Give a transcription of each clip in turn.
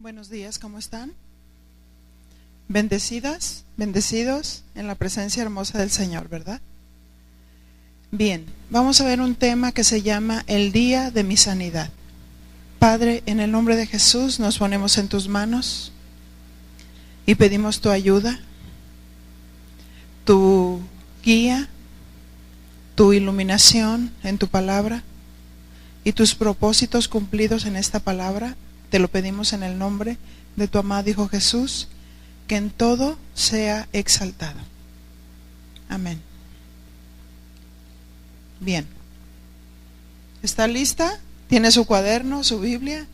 Buenos días, ¿cómo están? Bendecidas, bendecidos en la presencia hermosa del Señor, ¿verdad? Bien, vamos a ver un tema que se llama el día de mi sanidad. Padre, en el nombre de Jesús nos ponemos en tus manos y pedimos tu ayuda, tu guía, tu iluminación en tu palabra y tus propósitos cumplidos en esta palabra. Te lo pedimos en el nombre de tu amado Hijo Jesús, que en todo sea exaltado. Amén. Bien. ¿Está lista? ¿Tiene su cuaderno, su Biblia?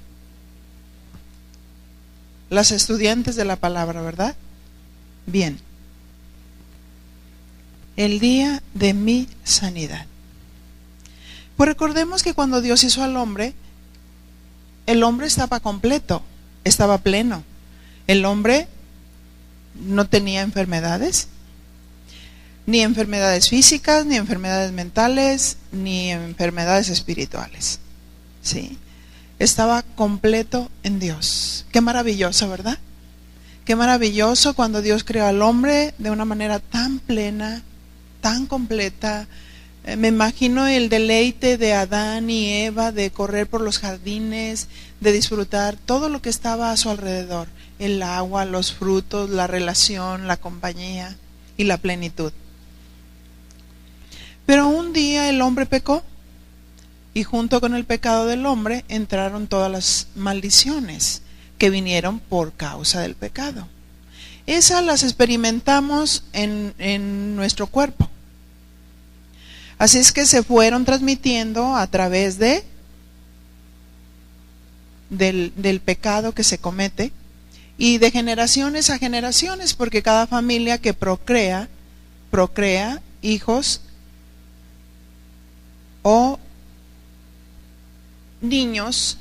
Las estudiantes de la palabra, ¿verdad? Bien. El día de mi sanidad. Pues recordemos que cuando Dios hizo al hombre, el hombre estaba completo, estaba pleno. El hombre no tenía enfermedades, ni enfermedades físicas, ni enfermedades mentales, ni enfermedades espirituales. ¿Sí? Estaba completo en Dios. Qué maravilloso, ¿verdad? Qué maravilloso cuando Dios creó al hombre de una manera tan plena, tan completa. Me imagino el deleite de Adán y Eva de correr por los jardines, de disfrutar todo lo que estaba a su alrededor, el agua, los frutos, la relación, la compañía y la plenitud. Pero un día el hombre pecó y junto con el pecado del hombre entraron todas las maldiciones que vinieron por causa del pecado. Esas las experimentamos en nuestro cuerpo. Así es que se fueron transmitiendo a través del pecado que se comete y de generaciones a generaciones, porque cada familia que procrea hijos o niños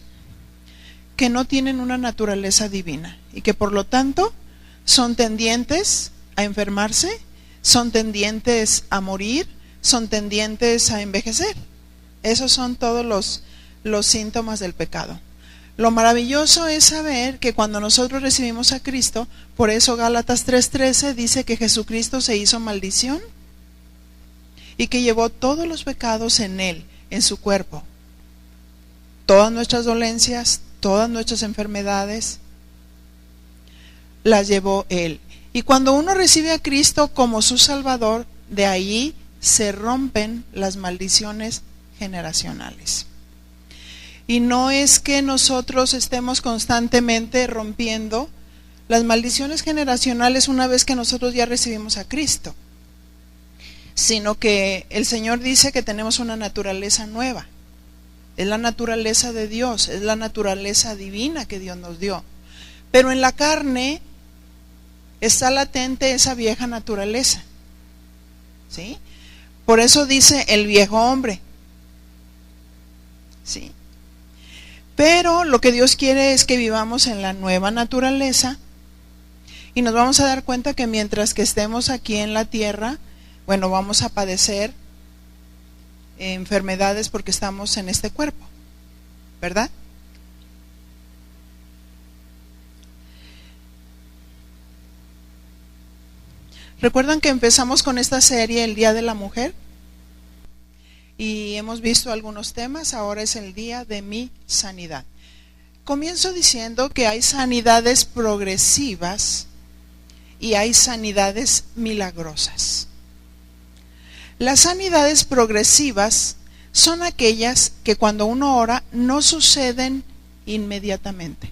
que no tienen una naturaleza divina y que por lo tanto son tendientes a enfermarse, son tendientes a morir, son tendientes a envejecer. Esos son todos los síntomas del pecado. Lo maravilloso es saber que cuando nosotros recibimos a Cristo, por eso Gálatas 3:13 dice que Jesucristo se hizo maldición y que llevó todos los pecados en Él, en su cuerpo. Todas nuestras dolencias, todas nuestras enfermedades, las llevó Él. Y cuando uno recibe a Cristo como su Salvador, de ahí se rompen las maldiciones generacionales. Y no es que nosotros estemos constantemente rompiendo las maldiciones generacionales una vez que nosotros ya recibimos a Cristo, sino que el Señor dice que tenemos una naturaleza nueva. Es la naturaleza de Dios, es la naturaleza divina que Dios nos dio. Pero en la carne está latente esa vieja naturaleza. ¿Sí? Por eso dice el viejo hombre. ¿Sí? Pero lo que Dios quiere es que vivamos en la nueva naturaleza y nos vamos a dar cuenta que mientras que estemos aquí en la tierra, bueno, vamos a padecer enfermedades porque estamos en este cuerpo, ¿verdad? ¿Recuerdan que empezamos con esta serie el Día de la Mujer? Y hemos visto algunos temas, ahora es el día de mi sanidad. Comienzo diciendo que hay sanidades progresivas y hay sanidades milagrosas. Las sanidades progresivas son aquellas que cuando uno ora no suceden inmediatamente.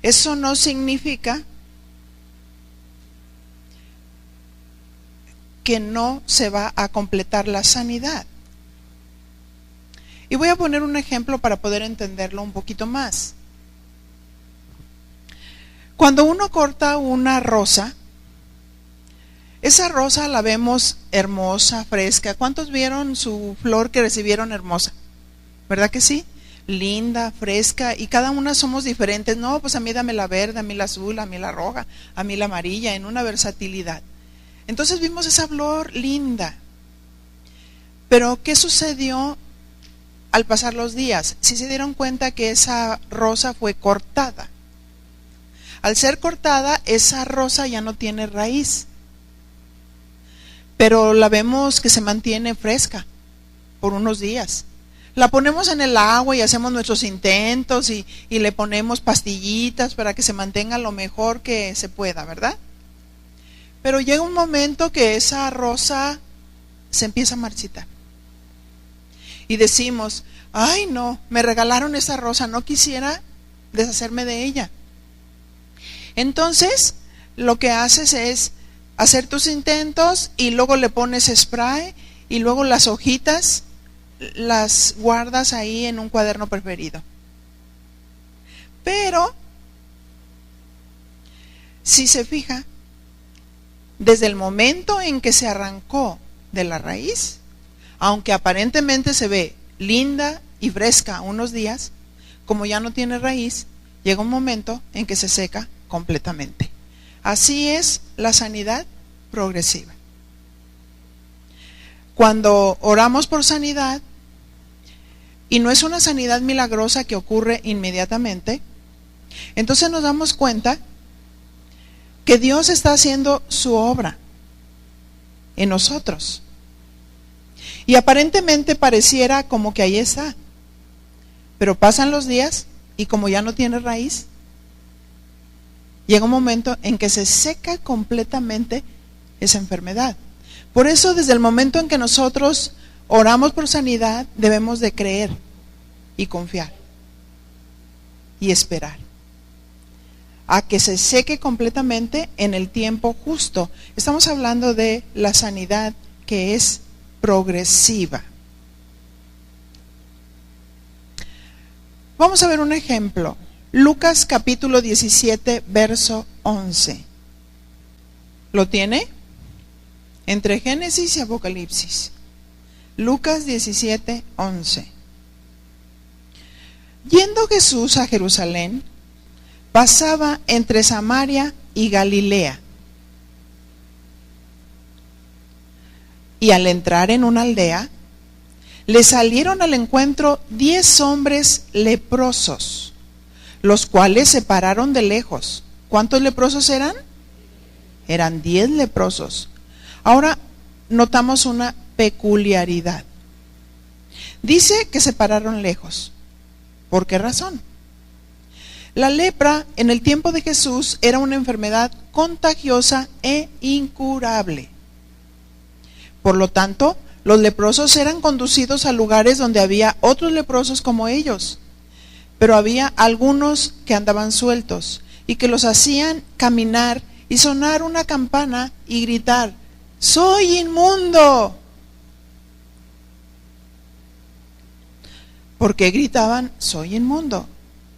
Eso no significa que no se va a completar la sanidad. Y voy a poner un ejemplo para poder entenderlo un poquito más. Cuando uno corta una rosa, esa rosa la vemos hermosa, fresca. ¿Cuántos vieron su flor que recibieron hermosa? ¿Verdad que sí? Linda, fresca, y cada una somos diferentes. No, pues a mí dame la verde, a mí la azul, a mí la roja, a mí la amarilla, en una versatilidad. Entonces vimos esa flor linda. Pero ¿qué sucedió al pasar los días, si se dieron cuenta que esa rosa fue cortada. Al ser cortada, esa rosa ya no tiene raíz, pero la vemos que se mantiene fresca por unos días. La ponemos en el agua y hacemos nuestros intentos y le ponemos pastillitas para que se mantenga lo mejor que se pueda, ¿verdad? Pero llega un momento que esa rosa se empieza a marchitar. Y decimos, ay no, me regalaron esa rosa, no quisiera deshacerme de ella. Entonces, lo que haces es hacer tus intentos y luego le pones spray y luego las hojitas las guardas ahí en un cuaderno preferido. Pero, si se fija, desde el momento en que se arrancó de la raíz, aunque aparentemente se ve linda y fresca unos días, como ya no tiene raíz, llega un momento en que se seca completamente. Así es la sanidad progresiva. Cuando oramos por sanidad, y no es una sanidad milagrosa que ocurre inmediatamente, entonces nos damos cuenta que Dios está haciendo su obra en nosotros. Y aparentemente pareciera como que ahí está, pero pasan los días y como ya no tiene raíz, llega un momento en que se seca completamente esa enfermedad. Por eso, desde el momento en que nosotros oramos por sanidad, debemos de creer y confiar y esperar a que se seque completamente en el tiempo justo. Estamos hablando de la sanidad que es progresiva. Vamos a ver un ejemplo. Lucas capítulo 17, verso 11. ¿Lo tiene? Entre Génesis y Apocalipsis. Lucas 17, 11. Yendo Jesús a Jerusalén, pasaba entre Samaria y Galilea. Y al entrar en una aldea, le salieron al encuentro 10 hombres leprosos, los cuales se pararon de lejos. ¿Cuántos leprosos eran? Eran 10 leprosos. Ahora notamos una peculiaridad. Dice que se pararon lejos. ¿Por qué razón? La lepra en el tiempo de Jesús era una enfermedad contagiosa e incurable. Por lo tanto, los leprosos eran conducidos a lugares donde había otros leprosos como ellos, pero había algunos que andaban sueltos y que los hacían caminar y sonar una campana y gritar: ¡soy inmundo! ¿Por qué gritaban soy inmundo?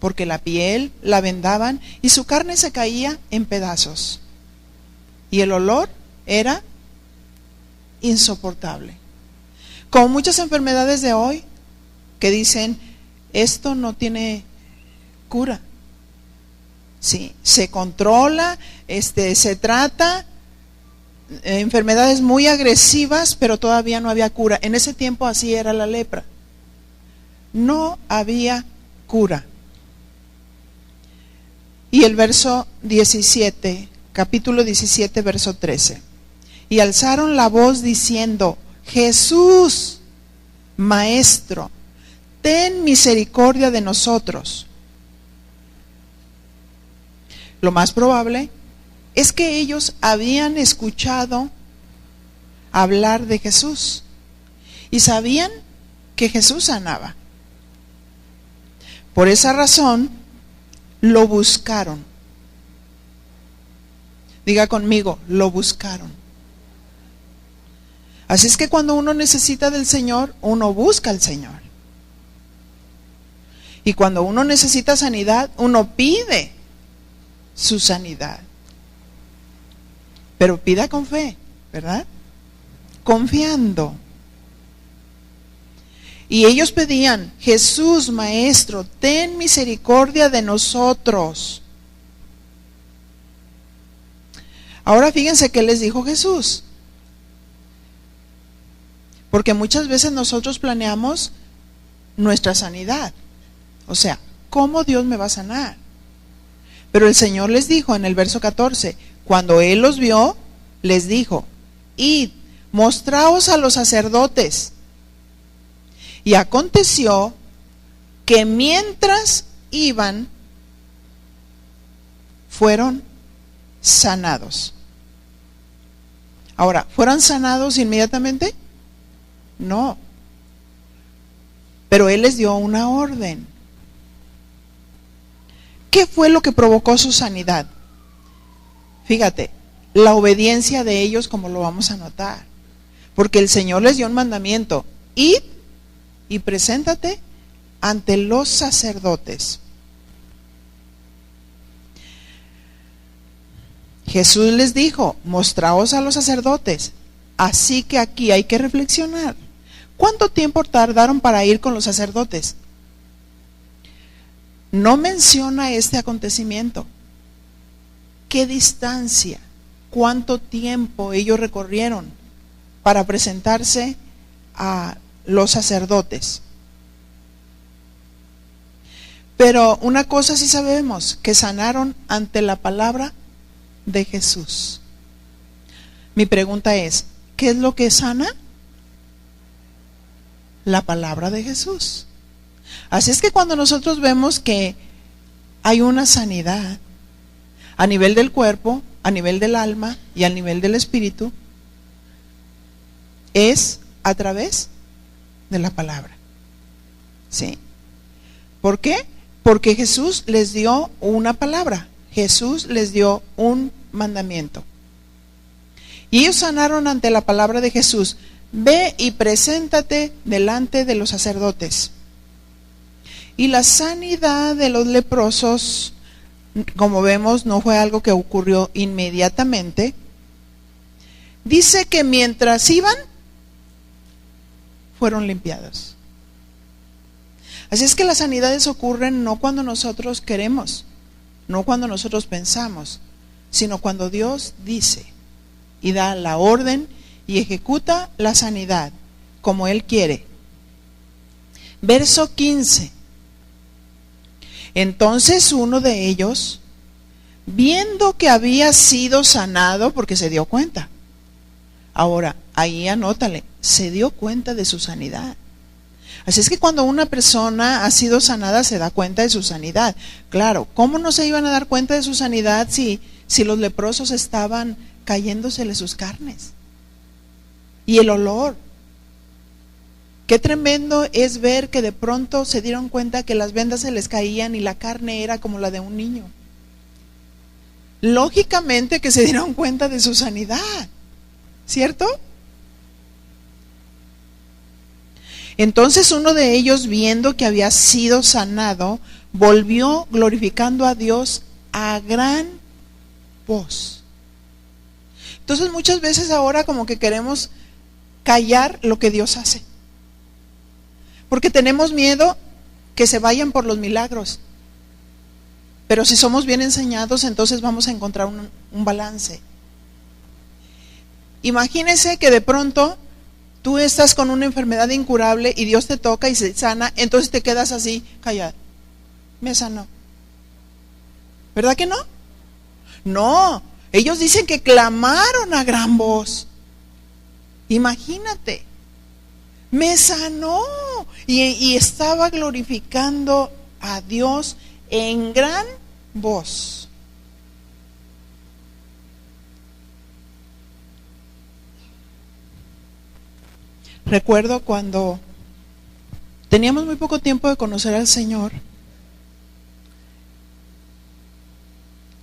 Porque la piel la vendaban y su carne se caía en pedazos. Y el olor era insoportable. Como muchas enfermedades de hoy que dicen, esto no tiene cura. Sí, se controla, se trata, enfermedades muy agresivas, pero todavía no había cura. En ese tiempo así era la lepra. No había cura. Y el verso 17, capítulo 17, verso 13. Y alzaron la voz diciendo: Jesús, Maestro, ten misericordia de nosotros. Lo más probable es que ellos habían escuchado hablar de Jesús y sabían que Jesús sanaba. Por esa razón, lo buscaron. Diga conmigo, lo buscaron. Así es que cuando uno necesita del Señor, uno busca al Señor. Y cuando uno necesita sanidad, uno pide su sanidad. Pero pida con fe, ¿verdad? Confiando. Y ellos pedían: Jesús, Maestro, ten misericordia de nosotros. Ahora fíjense qué les dijo Jesús. Porque muchas veces nosotros planeamos nuestra sanidad. O sea, ¿cómo Dios me va a sanar? Pero el Señor les dijo en el verso 14, cuando Él los vio, les dijo, id, mostraos a los sacerdotes. Y aconteció que mientras iban, fueron sanados. Ahora, ¿fueron sanados inmediatamente? No. Pero Él les dio una orden. ¿Qué fue lo que provocó su sanidad? Fíjate, la obediencia de ellos, como lo vamos a notar. Porque el Señor les dio un mandamiento: id y preséntate ante los sacerdotes. Jesús les dijo: mostraos a los sacerdotes. Así que aquí hay que reflexionar. ¿Cuánto tiempo tardaron para ir con los sacerdotes? No menciona este acontecimiento. ¿Qué distancia? ¿Cuánto tiempo ellos recorrieron para presentarse a los sacerdotes? Pero una cosa sí sabemos, que sanaron ante la palabra de Jesús. Mi pregunta es, ¿qué es lo que sana? La palabra de Jesús. Así es que cuando nosotros vemos que hay una sanidad a nivel del cuerpo, a nivel del alma y a nivel del espíritu, es a través de la palabra. ¿Sí? ¿Por qué? Porque Jesús les dio una palabra. Jesús les dio un mandamiento. Y ellos sanaron ante la palabra de Jesús. Ve y preséntate delante de los sacerdotes. Y la sanidad de los leprosos, como vemos, no fue algo que ocurrió inmediatamente. Dice que mientras iban, fueron limpiados. Así es que las sanidades ocurren no cuando nosotros queremos, no cuando nosotros pensamos, sino cuando Dios dice y da la orden y ejecuta la sanidad como Él quiere. Verso 15. Entonces uno de ellos, viendo que había sido sanado, porque se dio cuenta. Ahora, ahí anótale, se dio cuenta de su sanidad. Así es que cuando una persona ha sido sanada, se da cuenta de su sanidad. Claro, ¿cómo no se iban a dar cuenta de su sanidad si los leprosos estaban cayéndosele sus carnes? Y el olor. Qué tremendo es ver que de pronto se dieron cuenta que las vendas se les caían y la carne era como la de un niño. Lógicamente que se dieron cuenta de su sanidad, ¿cierto? Entonces uno de ellos, viendo que había sido sanado, volvió glorificando a Dios a gran voz. Entonces muchas veces ahora como que queremos callar lo que Dios hace, porque tenemos miedo que se vayan por los milagros. Pero si somos bien enseñados, entonces vamos a encontrar un balance. Imagínese que de pronto tú estás con una enfermedad incurable y Dios te toca y se sana, entonces te quedas así, callado. Me sanó. ¿Verdad que no? No, ellos dicen que clamaron a gran voz. Imagínate, me sanó y estaba glorificando a Dios en gran voz. Recuerdo cuando teníamos muy poco tiempo de conocer al Señor,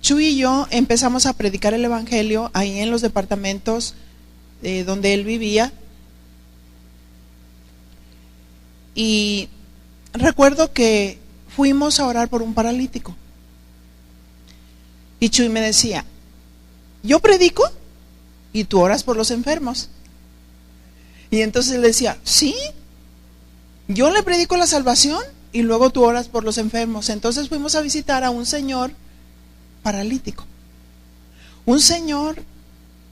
Chuy y yo empezamos a predicar el evangelio ahí en los departamentos donde él vivía. Y recuerdo que fuimos a orar por un paralítico. Y Chuy me decía, yo predico y tú oras por los enfermos. Y entonces le decía, sí, yo le predico la salvación y luego tú oras por los enfermos. Entonces fuimos a visitar a un señor paralítico. Un señor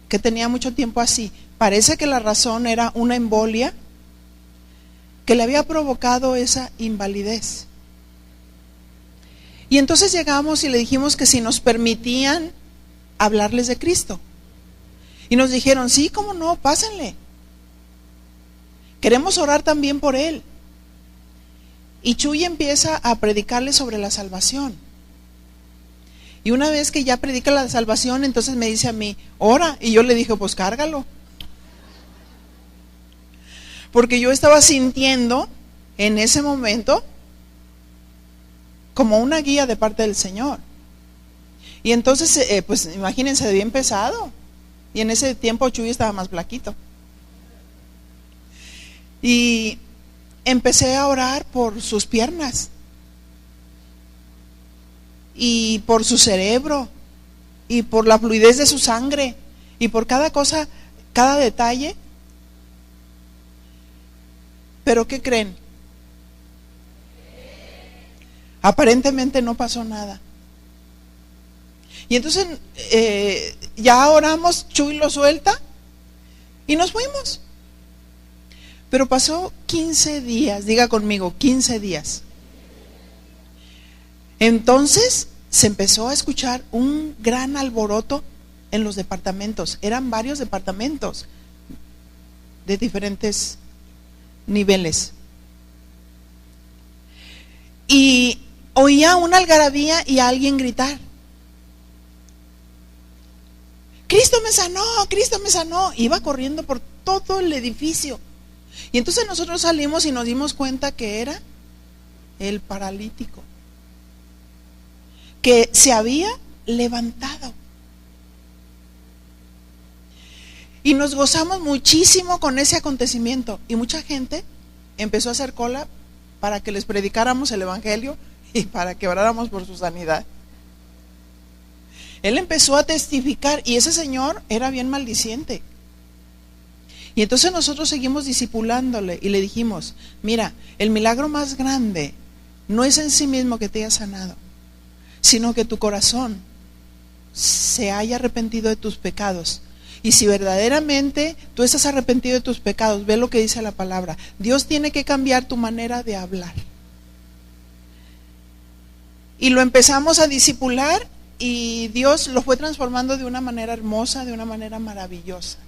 que tenía mucho tiempo así. Parece que la razón era una embolia que le había provocado esa invalidez. Y entonces llegamos y le dijimos que si nos permitían hablarles de Cristo. Y nos dijeron, sí, cómo no, pásenle. Queremos orar también por él. Y Chuy empieza a predicarle sobre la salvación. Y una vez que ya predica la salvación, entonces me dice a mí, ora. Y yo le dije, pues cárgalo. Porque yo estaba sintiendo en ese momento como una guía de parte del Señor. Y entonces, pues imagínense, bien pesado. Y en ese tiempo Chuy estaba más flaquito. Y empecé a orar por sus piernas. Y por su cerebro. Y por la fluidez de su sangre. Y por cada cosa, cada detalle. ¿Pero qué creen? Aparentemente no pasó nada. Y entonces ya oramos, Chuy lo suelta y nos fuimos. Pero pasó 15 días, diga conmigo, 15 días. Entonces se empezó a escuchar un gran alboroto en los departamentos. Eran varios departamentos de diferentes niveles. Y oía una algarabía y a alguien gritar, Cristo me sanó, Cristo me sanó. Iba corriendo por todo el edificio. Y entonces nosotros salimos y nos dimos cuenta que era el paralítico, que se había levantado. Y nos gozamos muchísimo con ese acontecimiento. Y mucha gente empezó a hacer cola para que les predicáramos el evangelio y para que oráramos por su sanidad. Él empezó a testificar y ese señor era bien maldiciente. Y entonces nosotros seguimos discipulándole y le dijimos, mira, el milagro más grande no es en sí mismo que te haya sanado, sino que tu corazón se haya arrepentido de tus pecados. Y si verdaderamente tú estás arrepentido de tus pecados, ve lo que dice la palabra. Dios tiene que cambiar tu manera de hablar. Y lo empezamos a discipular y Dios lo fue transformando de una manera hermosa, de una manera maravillosa.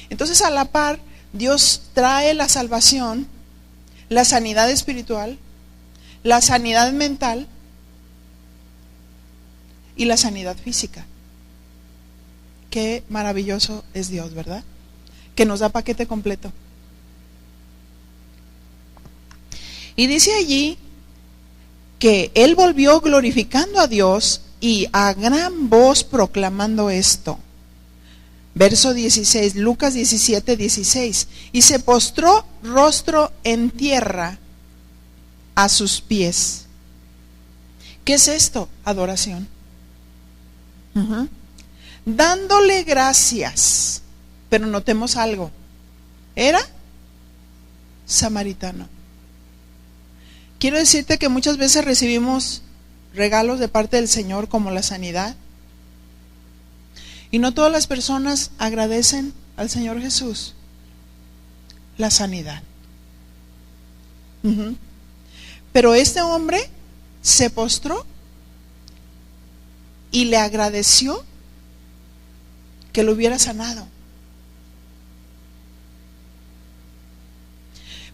Entonces, a la par, Dios trae la salvación, la sanidad espiritual, la sanidad mental y la sanidad física. Qué maravilloso es Dios, ¿verdad? Que nos da paquete completo. Y dice allí que él volvió glorificando a Dios y a gran voz proclamando esto. Verso 16, Lucas 17, 16. Y se postró rostro en tierra a sus pies. ¿Qué es esto? Adoración. Dándole gracias. Pero notemos algo. Era samaritano. Quiero decirte que muchas veces recibimos regalos de parte del Señor como la sanidad. Y no todas las personas agradecen al Señor Jesús la sanidad. Pero este hombre se postró y le agradeció que lo hubiera sanado.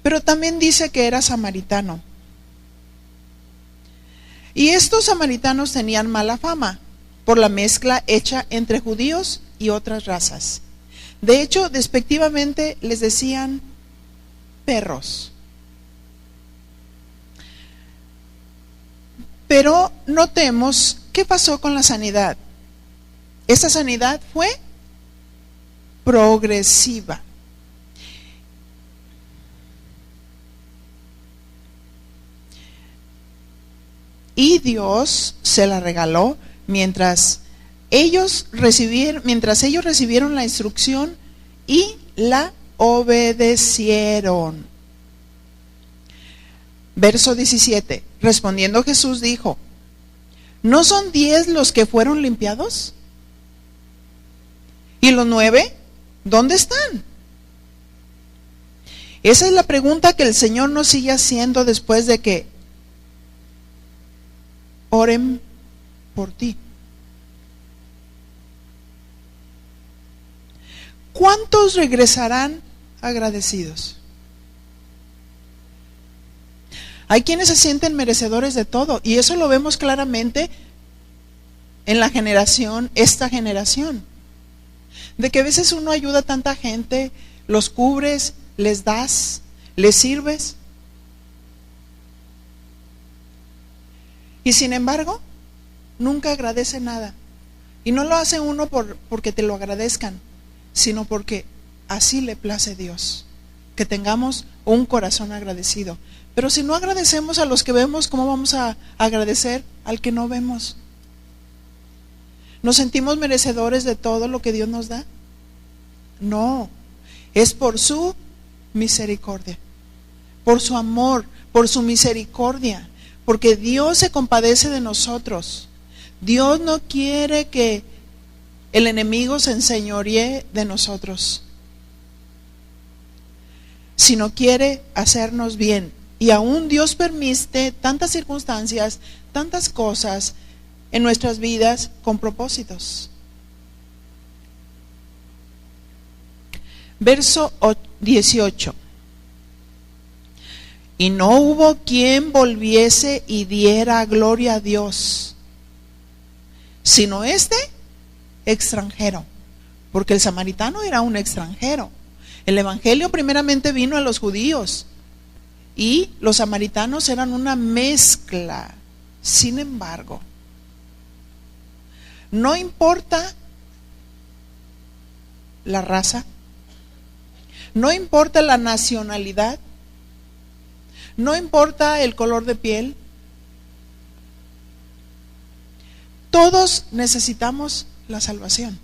Pero también dice que era samaritano. Y estos samaritanos tenían mala fama por la mezcla hecha entre judíos y otras razas. De hecho, despectivamente les decían perros. Pero notemos qué pasó con la sanidad. Esta sanidad fue progresiva. Y Dios se la regaló mientras ellos recibieron la instrucción y la obedecieron. Verso 17. Respondiendo Jesús dijo: ¿no son 10 los que fueron limpiados? ¿Y los 9? ¿Dónde están? Esa es la pregunta que el Señor nos sigue haciendo después de que oren por ti. ¿Cuántos regresarán agradecidos? Hay quienes se sienten merecedores de todo, y eso lo vemos claramente en la generación, esta generación, de que a veces uno ayuda a tanta gente, los cubres, les das, les sirves, y sin embargo nunca agradece nada. Y no lo hace uno porque te lo agradezcan, sino porque así le place Dios, que tengamos un corazón agradecido. Pero si no agradecemos a los que vemos, ¿cómo vamos a agradecer al que no vemos? ¿Nos sentimos merecedores de todo lo que Dios nos da? No, es por su misericordia, por su amor, por su misericordia, porque Dios se compadece de nosotros. Dios no quiere que el enemigo se enseñoree de nosotros, sino quiere hacernos bien. Y aún Dios permite tantas circunstancias, tantas cosas en nuestras vidas con propósitos. Verso 18. Y no hubo quien volviese y diera gloria a Dios, sino este extranjero, porque el samaritano era un extranjero. El evangelio primeramente vino a los judíos y los samaritanos eran una mezcla. Sin embargo, no importa la raza, no importa la nacionalidad, no importa el color de piel, todos necesitamos la salvación.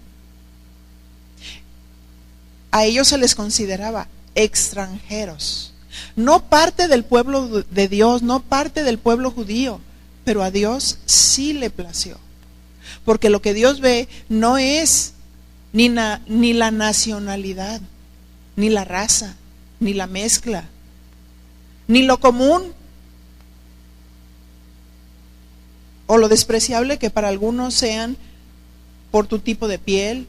A ellos se les consideraba extranjeros, no parte del pueblo de Dios, no parte del pueblo judío, pero a Dios sí le plació, porque lo que Dios ve no es ni la nacionalidad, ni la raza, ni la mezcla, ni lo común o lo despreciable que para algunos sean por tu tipo de piel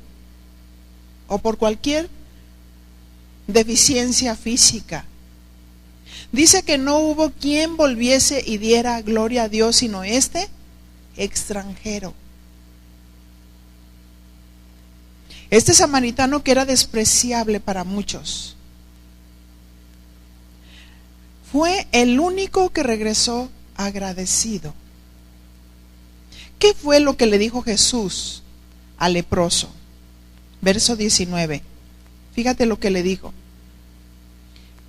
o por cualquier deficiencia física. Dice que no hubo quien volviese y diera gloria a Dios, sino este extranjero. Este samaritano que era despreciable para muchos, fue el único que regresó agradecido. ¿Qué fue lo que le dijo Jesús al leproso? Verso 19. Fíjate lo que le dijo.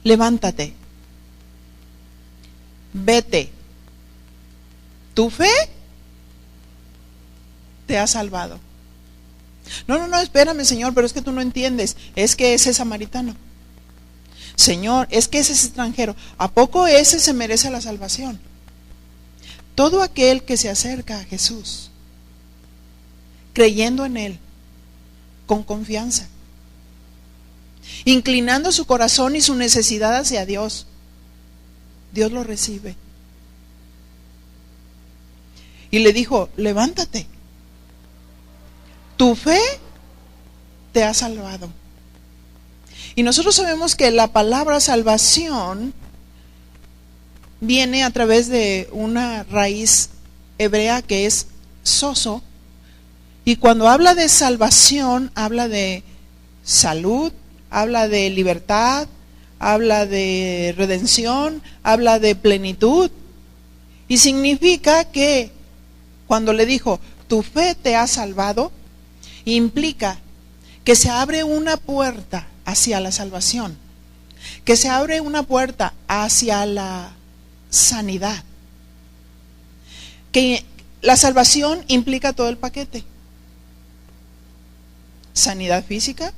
Levántate, vete, tu fe te ha salvado. No, espérame, Señor, pero es que tú no entiendes. Es que ese es samaritano. Señor, es que ese es extranjero. ¿A poco ese se merece la salvación? Todo aquel que se acerca a Jesús, creyendo en Él, con confianza, inclinando su corazón y su necesidad hacia Dios, Dios lo recibe. Y le dijo, levántate, tu fe te ha salvado. Y nosotros sabemos que la palabra salvación viene a través de una raíz hebrea que es soso, y cuando habla de salvación habla de salud, habla de libertad, habla de redención, habla de plenitud, y significa que cuando le dijo tu fe te ha salvado, implica que se abre una puerta hacia la salvación, que se abre una puerta hacia la sanidad, que la salvación implica todo el paquete: sanidad física,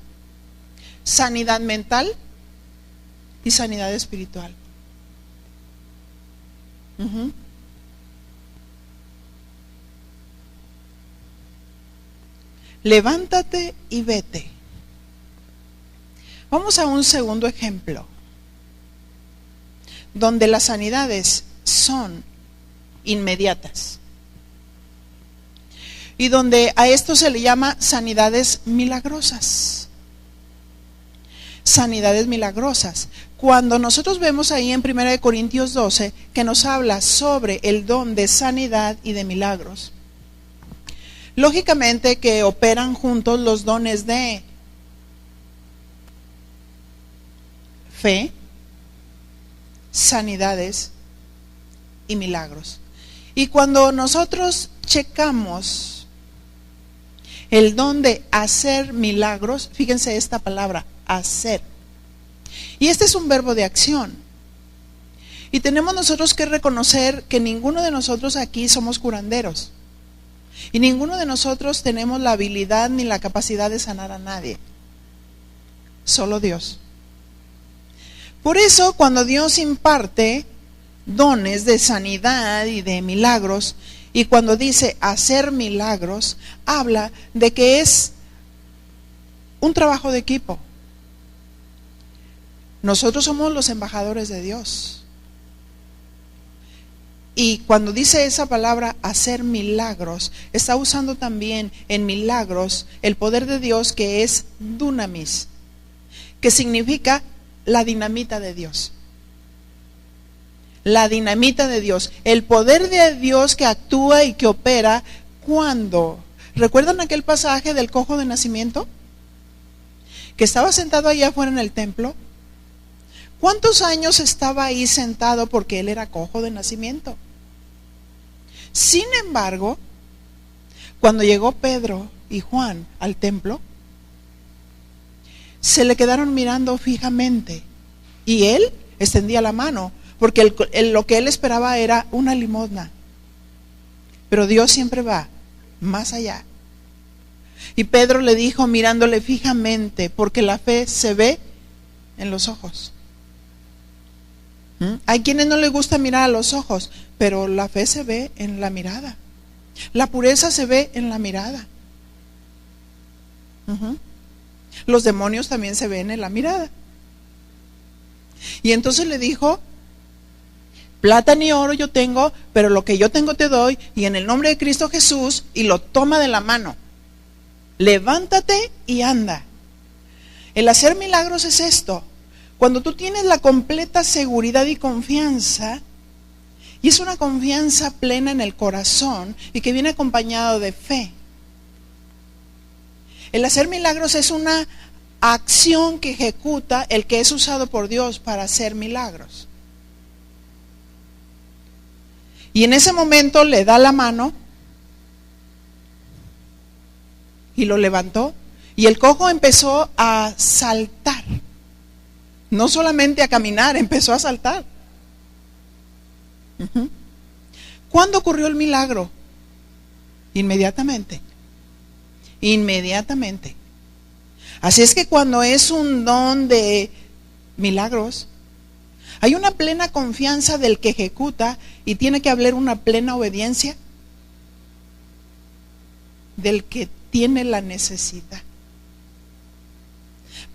sanidad mental y sanidad espiritual. Levántate y vete. Vamos a un segundo ejemplo. donde las sanidades son inmediatas. Y donde a esto se le llama sanidades milagrosas. Sanidades milagrosas. Cuando nosotros vemos ahí en 1 Corintios 12 que nos habla sobre el don de sanidad y de milagros, lógicamente que operan juntos los dones de fe, sanidades y milagros. Y cuando nosotros checamos el don de hacer milagros, fíjense esta palabra, hacer. Y este es un verbo de acción. Y tenemos nosotros que reconocer que ninguno de nosotros aquí somos curanderos. Y ninguno de nosotros tenemos la habilidad ni la capacidad de sanar a nadie. Solo Dios. Por eso, cuando Dios imparte dones de sanidad y de milagros, y cuando dice hacer milagros, habla de que es un trabajo de equipo. Nosotros somos los embajadores de Dios. Y cuando dice esa palabra hacer milagros, está usando también en milagros el poder de Dios, que es dunamis, que significa la dinamita de Dios. La dinamita de Dios, el poder de Dios que actúa y que opera cuando, ¿recuerdan aquel pasaje del cojo de nacimiento? Que estaba sentado allá afuera en el templo. ¿Cuántos años estaba ahí sentado porque él era cojo de nacimiento? Sin embargo, cuando llegó Pedro y Juan al templo, se le quedaron mirando fijamente y él extendía la mano, porque lo que él esperaba era una limosna. Pero Dios siempre va más allá. Y Pedro le dijo mirándole fijamente, porque la fe se ve en los ojos. Hay quienes no les gusta mirar a los ojos, pero la fe se ve en la mirada. La pureza se ve en la mirada. Los demonios también se ven en la mirada. Y entonces le dijo: plata ni oro yo tengo, pero lo que yo tengo te doy, y en el nombre de Cristo Jesús, y lo toma de la mano. Levántate y anda. El hacer milagros es esto. Cuando tú tienes la completa seguridad y confianza, y es una confianza plena en el corazón y que viene acompañado de fe. El hacer milagros es una acción que ejecuta el que es usado por Dios para hacer milagros. Y en ese momento le da la mano y lo levantó, y el cojo empezó a saltar. No solamente a caminar, empezó a saltar. ¿Cuándo ocurrió el milagro? Inmediatamente. Inmediatamente. Así es que cuando es un don de milagros, hay una plena confianza del que ejecuta, y tiene que haber una plena obediencia del que tiene la necesidad,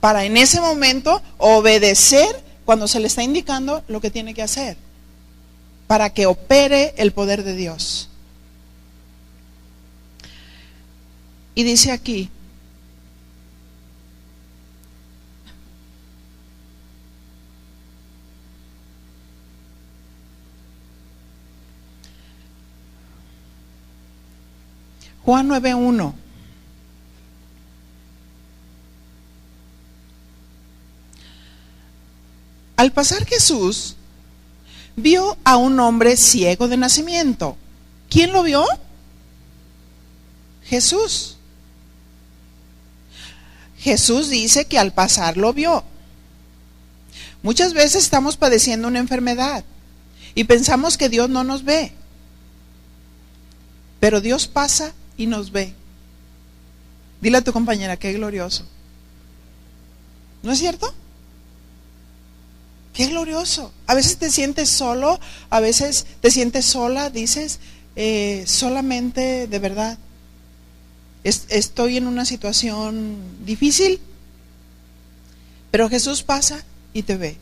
para en ese momento obedecer cuando se le está indicando lo que tiene que hacer, para que opere el poder de Dios. Y dice aquí: Juan 9:1. Al pasar Jesús vio a un hombre ciego de nacimiento. ¿Quién lo vio? Jesús. Jesús dice que al pasar lo vio. Muchas veces estamos padeciendo una enfermedad y pensamos que Dios no nos ve, pero Dios pasa y nos ve. Dile a tu compañera: qué glorioso. ¿No es cierto? Qué glorioso. A veces te sientes solo, a veces te sientes sola, dices, solamente de verdad estoy en una situación difícil, pero Jesús pasa y te ve.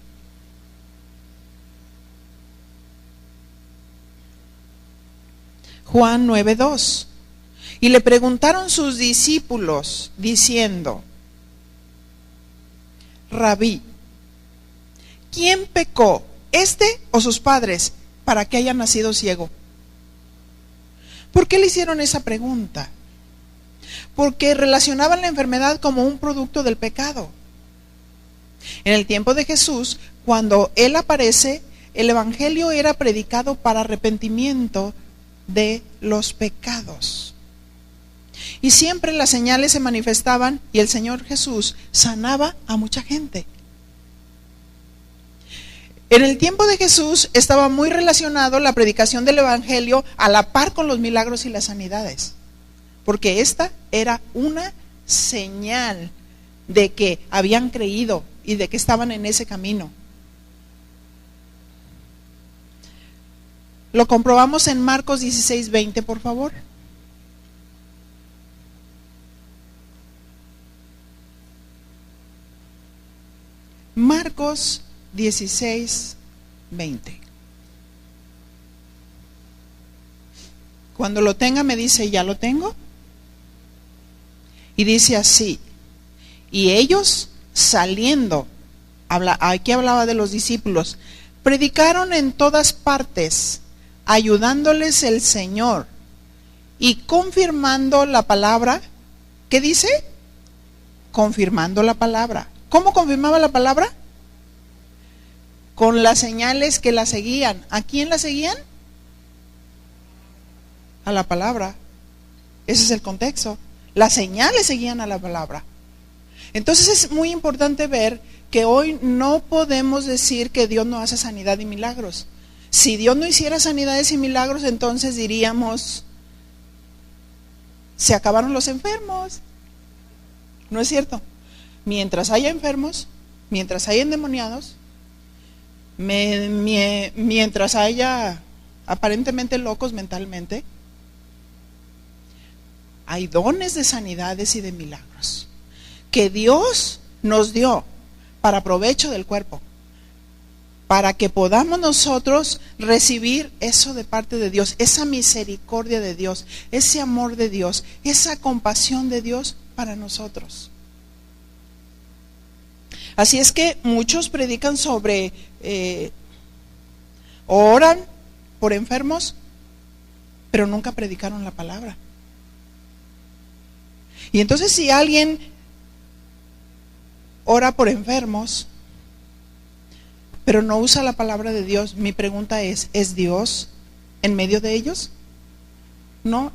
Juan 9:2. Y le preguntaron sus discípulos, diciendo: Rabí, ¿quién pecó, este o sus padres, para que haya nacido ciego? ¿Por qué le hicieron esa pregunta? Porque relacionaban la enfermedad como un producto del pecado. En el tiempo de Jesús, cuando Él aparece, el evangelio era predicado para arrepentimiento de los pecados. Y siempre las señales se manifestaban y el Señor Jesús sanaba a mucha gente. En el tiempo de Jesús estaba muy relacionado la predicación del evangelio a la par con los milagros y las sanidades, porque esta era una señal de que habían creído y de que estaban en ese camino. Lo comprobamos en Marcos 16:20, por favor. Marcos 16:20. Cuando lo tenga me dice: ¿ya lo tengo? Y dice así: y ellos saliendo, aquí hablaba de los discípulos, predicaron en todas partes, ayudándoles el Señor y confirmando la palabra. ¿Qué dice? Confirmando la palabra. ¿Cómo confirmaba la palabra? Con las señales que la seguían. ¿A quién la seguían? A la palabra. Ese es el contexto. Las señales seguían a la palabra. Entonces es muy importante ver que hoy no podemos decir que Dios no hace sanidad y milagros. Si Dios no hiciera sanidades y milagros, entonces diríamos: se acabaron los enfermos. ¿No es cierto? Mientras haya enfermos, mientras haya endemoniados, mientras haya aparentemente locos mentalmente, hay dones de sanidades y de milagros que Dios nos dio para provecho del cuerpo, para que podamos nosotros recibir eso de parte de Dios, esa misericordia de Dios, ese amor de Dios, esa compasión de Dios para nosotros. Así es que muchos predican sobre, oran por enfermos, pero nunca predicaron la palabra. Y entonces si alguien ora por enfermos, pero no usa la palabra de Dios, mi pregunta ¿es Dios en medio de ellos? No,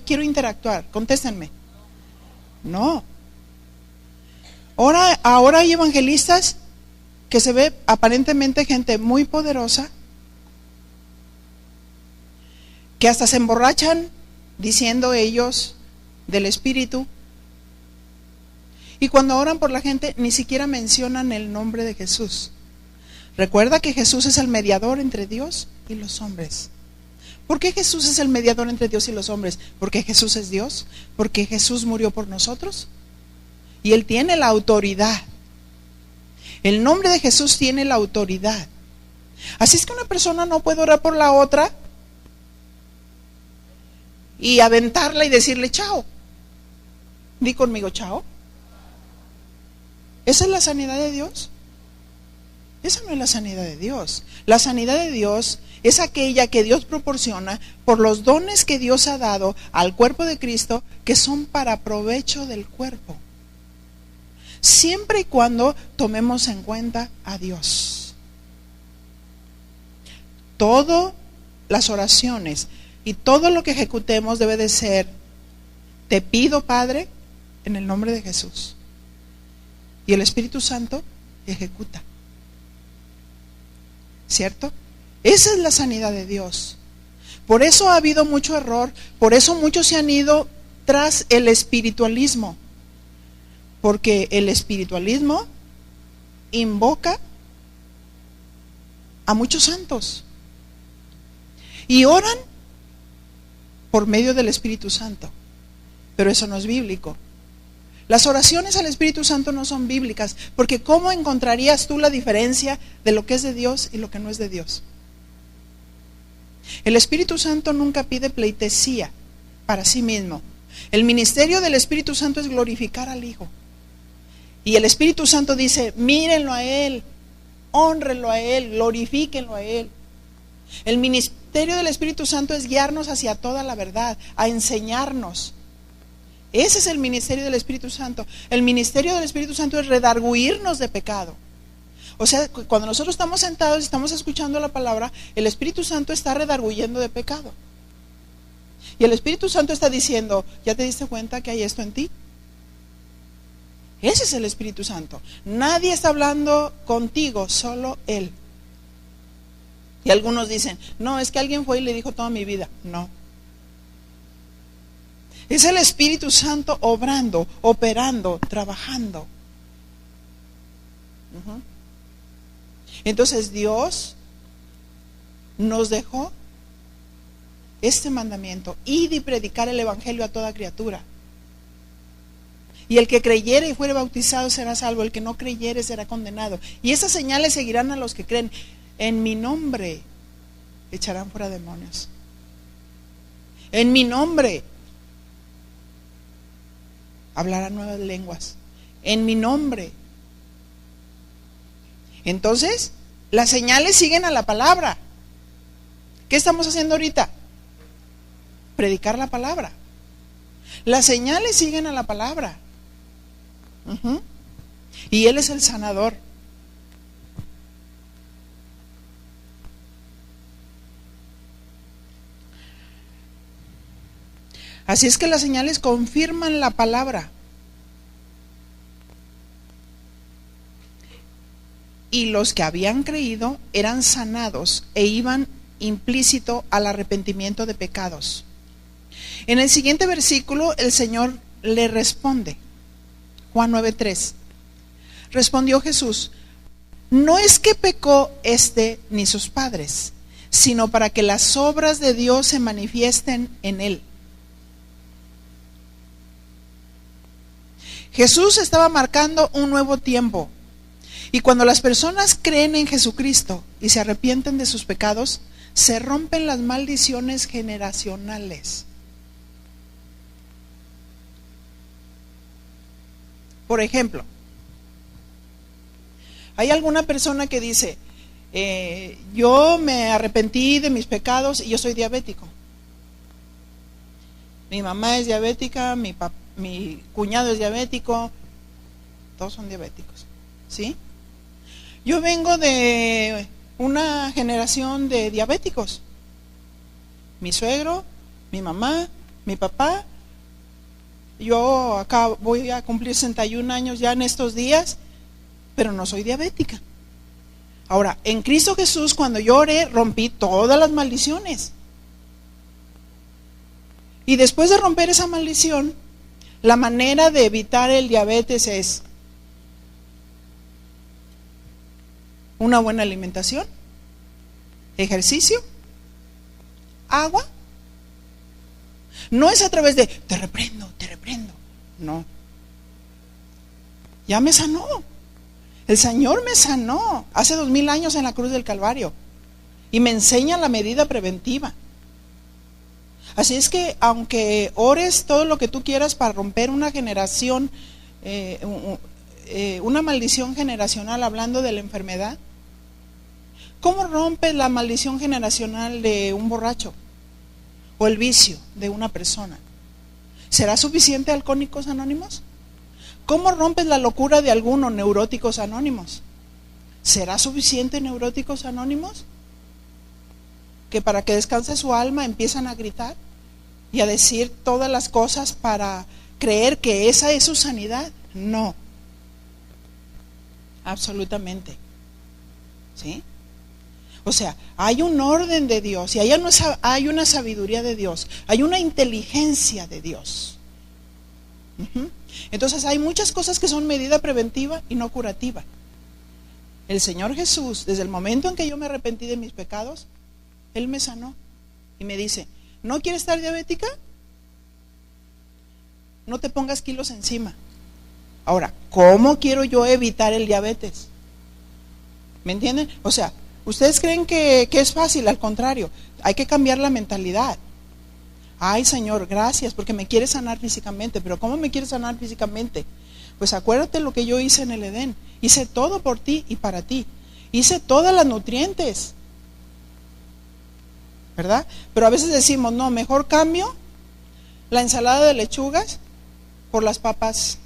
quiero interactuar, contéstenme. No. Ahora hay evangelistas que se ve aparentemente gente muy poderosa, que hasta se emborrachan diciendo ellos del Espíritu, y cuando oran por la gente ni siquiera mencionan el nombre de Jesús. Recuerda que Jesús es el mediador entre Dios y los hombres. ¿Por qué Jesús es el mediador entre Dios y los hombres? Porque Jesús es Dios, porque Jesús murió por nosotros y Él tiene la autoridad. El nombre de Jesús tiene la autoridad. Así es que una persona no puede orar por la otra y aventarla y decirle chao. Di conmigo chao. ¿Esa es la sanidad de Dios? Esa no es la sanidad de Dios. La sanidad de Dios es aquella que Dios proporciona por los dones que Dios ha dado al cuerpo de Cristo, que son para provecho del cuerpo, siempre y cuando tomemos en cuenta a Dios. Todas las oraciones y todo lo que ejecutemos debe de ser: te pido, Padre, en el nombre de Jesús. Y el Espíritu Santo ejecuta. ¿Cierto? Esa es la sanidad de Dios. Por eso ha habido mucho error, por eso muchos se han ido tras el espiritualismo, porque el espiritualismo invoca a muchos santos y oran por medio del Espíritu Santo, pero eso no es bíblico. Las oraciones al Espíritu Santo no son bíblicas, porque ¿cómo encontrarías tú la diferencia de lo que es de Dios y lo que no es de Dios? El Espíritu Santo nunca pide pleitesía para sí mismo. El ministerio del Espíritu Santo es glorificar al Hijo. Y el Espíritu Santo dice, mírenlo a Él, hónrenlo a Él, glorifíquenlo a Él. El ministerio del Espíritu Santo es guiarnos hacia toda la verdad, a enseñarnos. Ese es el ministerio del Espíritu Santo. El ministerio del Espíritu Santo es redarguirnos de pecado. O sea, cuando nosotros estamos sentados y estamos escuchando la palabra, el Espíritu Santo está redarguyendo de pecado. Y el Espíritu Santo está diciendo, ¿ya te diste cuenta que hay esto en ti? Ese es el Espíritu Santo. Nadie está hablando contigo, solo Él. Y algunos dicen, no, es que alguien fue y le dijo toda mi vida. No. Es el Espíritu Santo obrando, operando, trabajando. Entonces Dios nos dejó este mandamiento: id y predicar el evangelio a toda criatura. Y el que creyere y fuere bautizado será salvo, el que no creyere será condenado. Y esas señales seguirán a los que creen. En mi nombre echarán fuera demonios. En mi nombre hablarán nuevas lenguas. En mi nombre. Entonces, las señales siguen a la palabra. ¿Qué estamos haciendo ahorita? Predicar la palabra. Las señales siguen a la palabra. Y Él es el sanador. Así es que las señales confirman la palabra. Y los que habían creído eran sanados e iban implícito al arrepentimiento de pecados. En el siguiente versículo el Señor le responde. Juan 9:3. Respondió Jesús: no es que pecó este ni sus padres, sino para que las obras de Dios se manifiesten en él. Jesús estaba marcando un nuevo tiempo. Y cuando las personas creen en Jesucristo y se arrepienten de sus pecados, se rompen las maldiciones generacionales. Por ejemplo, hay alguna persona que dice, yo me arrepentí de mis pecados y yo soy diabético. Mi mamá es diabética, mi cuñado es diabético, todos son diabéticos, ¿sí? Yo vengo de una generación de diabéticos. Mi suegro, mi mamá, mi papá. Yo acá voy a cumplir 61 años ya en estos días, pero no soy diabética. Ahora, en Cristo Jesús, cuando yo oré, rompí todas las maldiciones. Y después de romper esa maldición, la manera de evitar el diabetes es una buena alimentación, ejercicio, agua. No es a través de te reprendo. No. Ya me sanó. El Señor me sanó hace 2000 años en la cruz del Calvario. Y me enseña la medida preventiva. Así es que aunque ores todo lo que tú quieras para romper una generación, una maldición generacional, hablando de la enfermedad, ¿cómo rompes la maldición generacional de un borracho? O el vicio de una persona. ¿Será suficiente Alcohólicos Anónimos? ¿Cómo rompes la locura de algunos Neuróticos Anónimos? ¿Será suficiente Neuróticos Anónimos? Que para que descanse su alma empiezan a gritar y a decir todas las cosas para creer que esa es su sanidad. No. Absolutamente. ¿Sí? O sea, hay un orden de Dios y hay una sabiduría de Dios, hay una inteligencia de Dios. Entonces hay muchas cosas que son medida preventiva y no curativa. El Señor Jesús, desde el momento en que yo me arrepentí de mis pecados, Él me sanó y me dice, ¿no quieres estar diabética? No te pongas kilos encima. Ahora, ¿cómo quiero yo evitar el diabetes? ¿Me entienden? O sea, ¿Ustedes creen que es fácil? Al contrario, hay que cambiar la mentalidad. Ay, Señor, gracias porque me quieres sanar físicamente. ¿Pero cómo me quieres sanar físicamente? Pues acuérdate lo que yo hice en el Edén. Hice todo por ti y para ti. Hice todas las nutrientes, ¿verdad? Pero a veces decimos, no, mejor cambio la ensalada de lechugas por las papas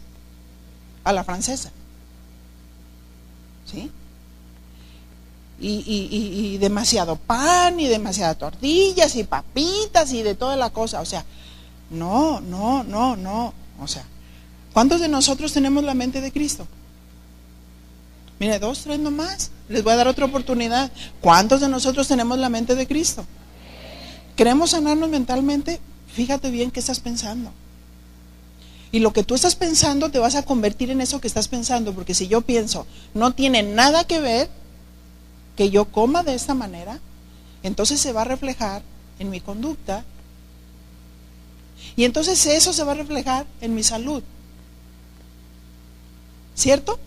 a la francesa. ¿Sí? Y demasiado pan y demasiadas tortillas y papitas y de toda la cosa. O sea, no. O sea, ¿cuántos de nosotros tenemos la mente de Cristo? Mire, 2, 3 nomás. Les voy a dar otra oportunidad. ¿Cuántos de nosotros tenemos la mente de Cristo? ¿Queremos sanarnos mentalmente? Fíjate bien qué estás pensando. Y lo que tú estás pensando te vas a convertir en eso que estás pensando. Porque si yo pienso, no tiene nada que ver que yo coma de esta manera, entonces se va a reflejar en mi conducta. Y entonces eso se va a reflejar en mi salud. ¿Cierto?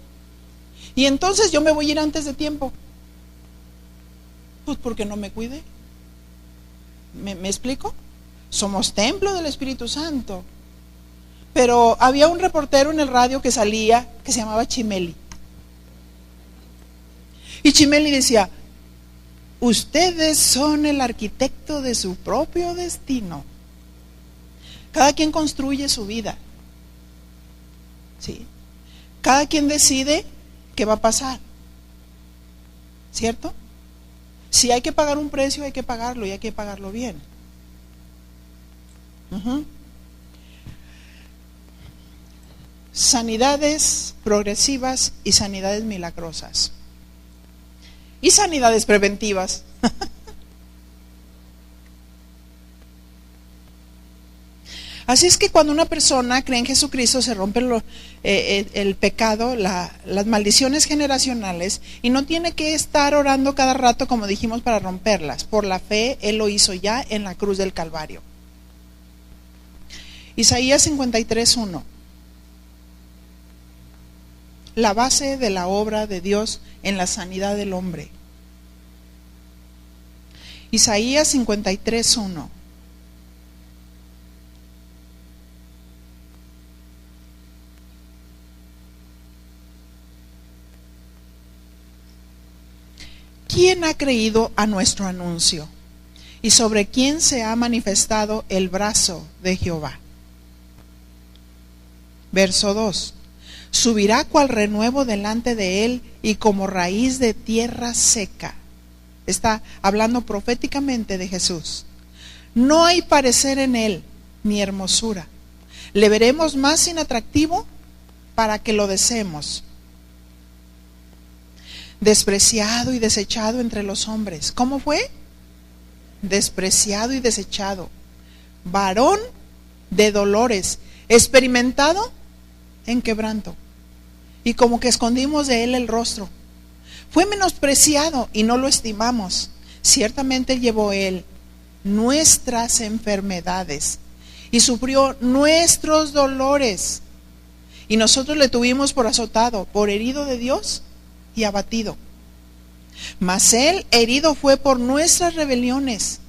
Y entonces yo me voy a ir antes de tiempo. Pues porque no me cuide. ¿Me explico? Somos templo del Espíritu Santo. Pero había un reportero en el radio que salía, que se llamaba Chimeli. Y Chimeli decía, ustedes son el arquitecto de su propio destino. Cada quien construye su vida. ¿Sí? Cada quien decide qué va a pasar. ¿Cierto? Si hay que pagar un precio, hay que pagarlo y hay que pagarlo bien. Sanidades progresivas y sanidades milagrosas. Y sanidades preventivas. Así es que cuando una persona cree en Jesucristo se rompe el pecado, las maldiciones generacionales, y no tiene que estar orando cada rato, como dijimos, para romperlas. Por la fe, Él lo hizo ya en la cruz del Calvario. Isaías 53:1. La base de la obra de Dios en la sanidad del hombre. Isaías 53:1. ¿Quién ha creído a nuestro anuncio? ¿Y sobre quién se ha manifestado el brazo de Jehová? Verso 2. Subirá cual renuevo delante de él y como raíz de tierra seca. Está hablando proféticamente de Jesús. No hay parecer en él ni hermosura. Le veremos más inatractivo para que lo deseemos. Despreciado y desechado entre los hombres. ¿Cómo fue? Despreciado y desechado. Varón de dolores, experimentado en quebranto. Y como que escondimos de él el rostro. Fue menospreciado y no lo estimamos. Ciertamente llevó él nuestras enfermedades y sufrió nuestros dolores. Y nosotros le tuvimos por azotado, por herido de Dios y abatido. Mas él herido fue por nuestras rebeliones,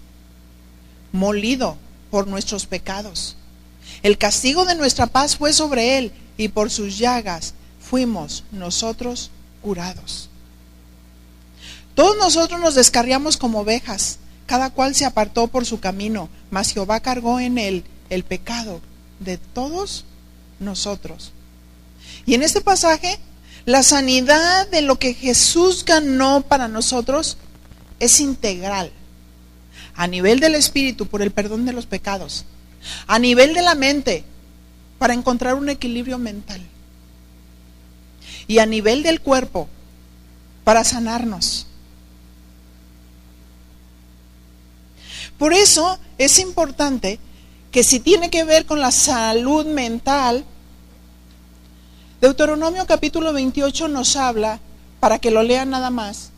molido por nuestros pecados. El castigo de nuestra paz fue sobre él, y por sus llagas fuimos nosotros curados. Todos nosotros nos descarriamos como ovejas, cada cual se apartó por su camino, mas Jehová cargó en él el pecado de todos nosotros. Y en este pasaje, la sanidad de lo que Jesús ganó para nosotros es integral. A nivel del espíritu, por el perdón de los pecados. A nivel de la mente, para encontrar un equilibrio mental. Y a nivel del cuerpo, para sanarnos. Por eso es importante que si tiene que ver con la salud mental, Deuteronomio capítulo 28 nos habla, para que lo lean nada más,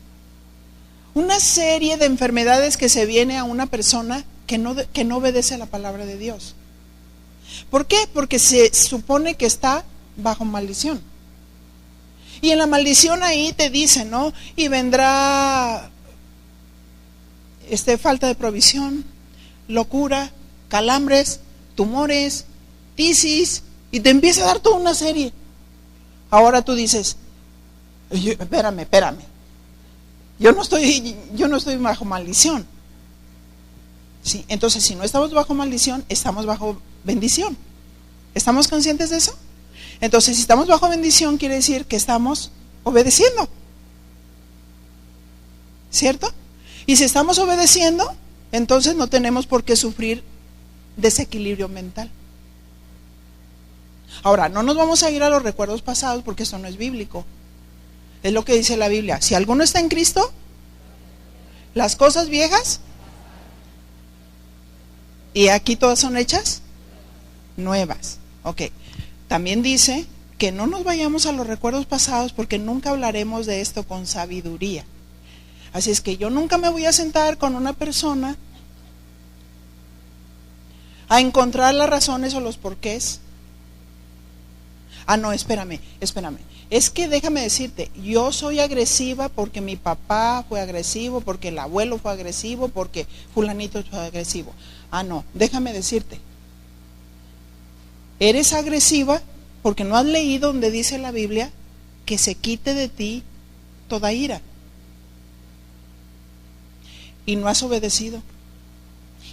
una serie de enfermedades que se viene a una persona que no obedece a la palabra de Dios. ¿Por qué? Porque se supone que está bajo maldición. Y en la maldición ahí te dice, ¿no? Y vendrá falta de provisión, locura, calambres, tumores, tisis, y te empieza a dar toda una serie. Ahora tú dices, espérame, yo no estoy bajo maldición. ¿Sí? Entonces, si no estamos bajo maldición, estamos bajo bendición. ¿Estamos conscientes de eso? Entonces, si estamos bajo bendición, quiere decir que estamos obedeciendo, ¿cierto? Y si estamos obedeciendo, entonces no tenemos por qué sufrir desequilibrio mental. Ahora, no nos vamos a ir a los recuerdos pasados porque eso no es bíblico. Es lo que dice la Biblia. Si alguno está en Cristo, las cosas viejas, y aquí todas son hechas nuevas. Ok. También dice que no nos vayamos a los recuerdos pasados porque nunca hablaremos de esto con sabiduría. Así es que yo nunca me voy a sentar con una persona a encontrar las razones o los porqués. No, espérame. Es que déjame decirte, yo soy agresiva porque mi papá fue agresivo, porque el abuelo fue agresivo, porque fulanito fue agresivo. No, déjame decirte, eres agresiva porque no has leído donde dice la Biblia que se quite de ti toda ira. Y no has obedecido.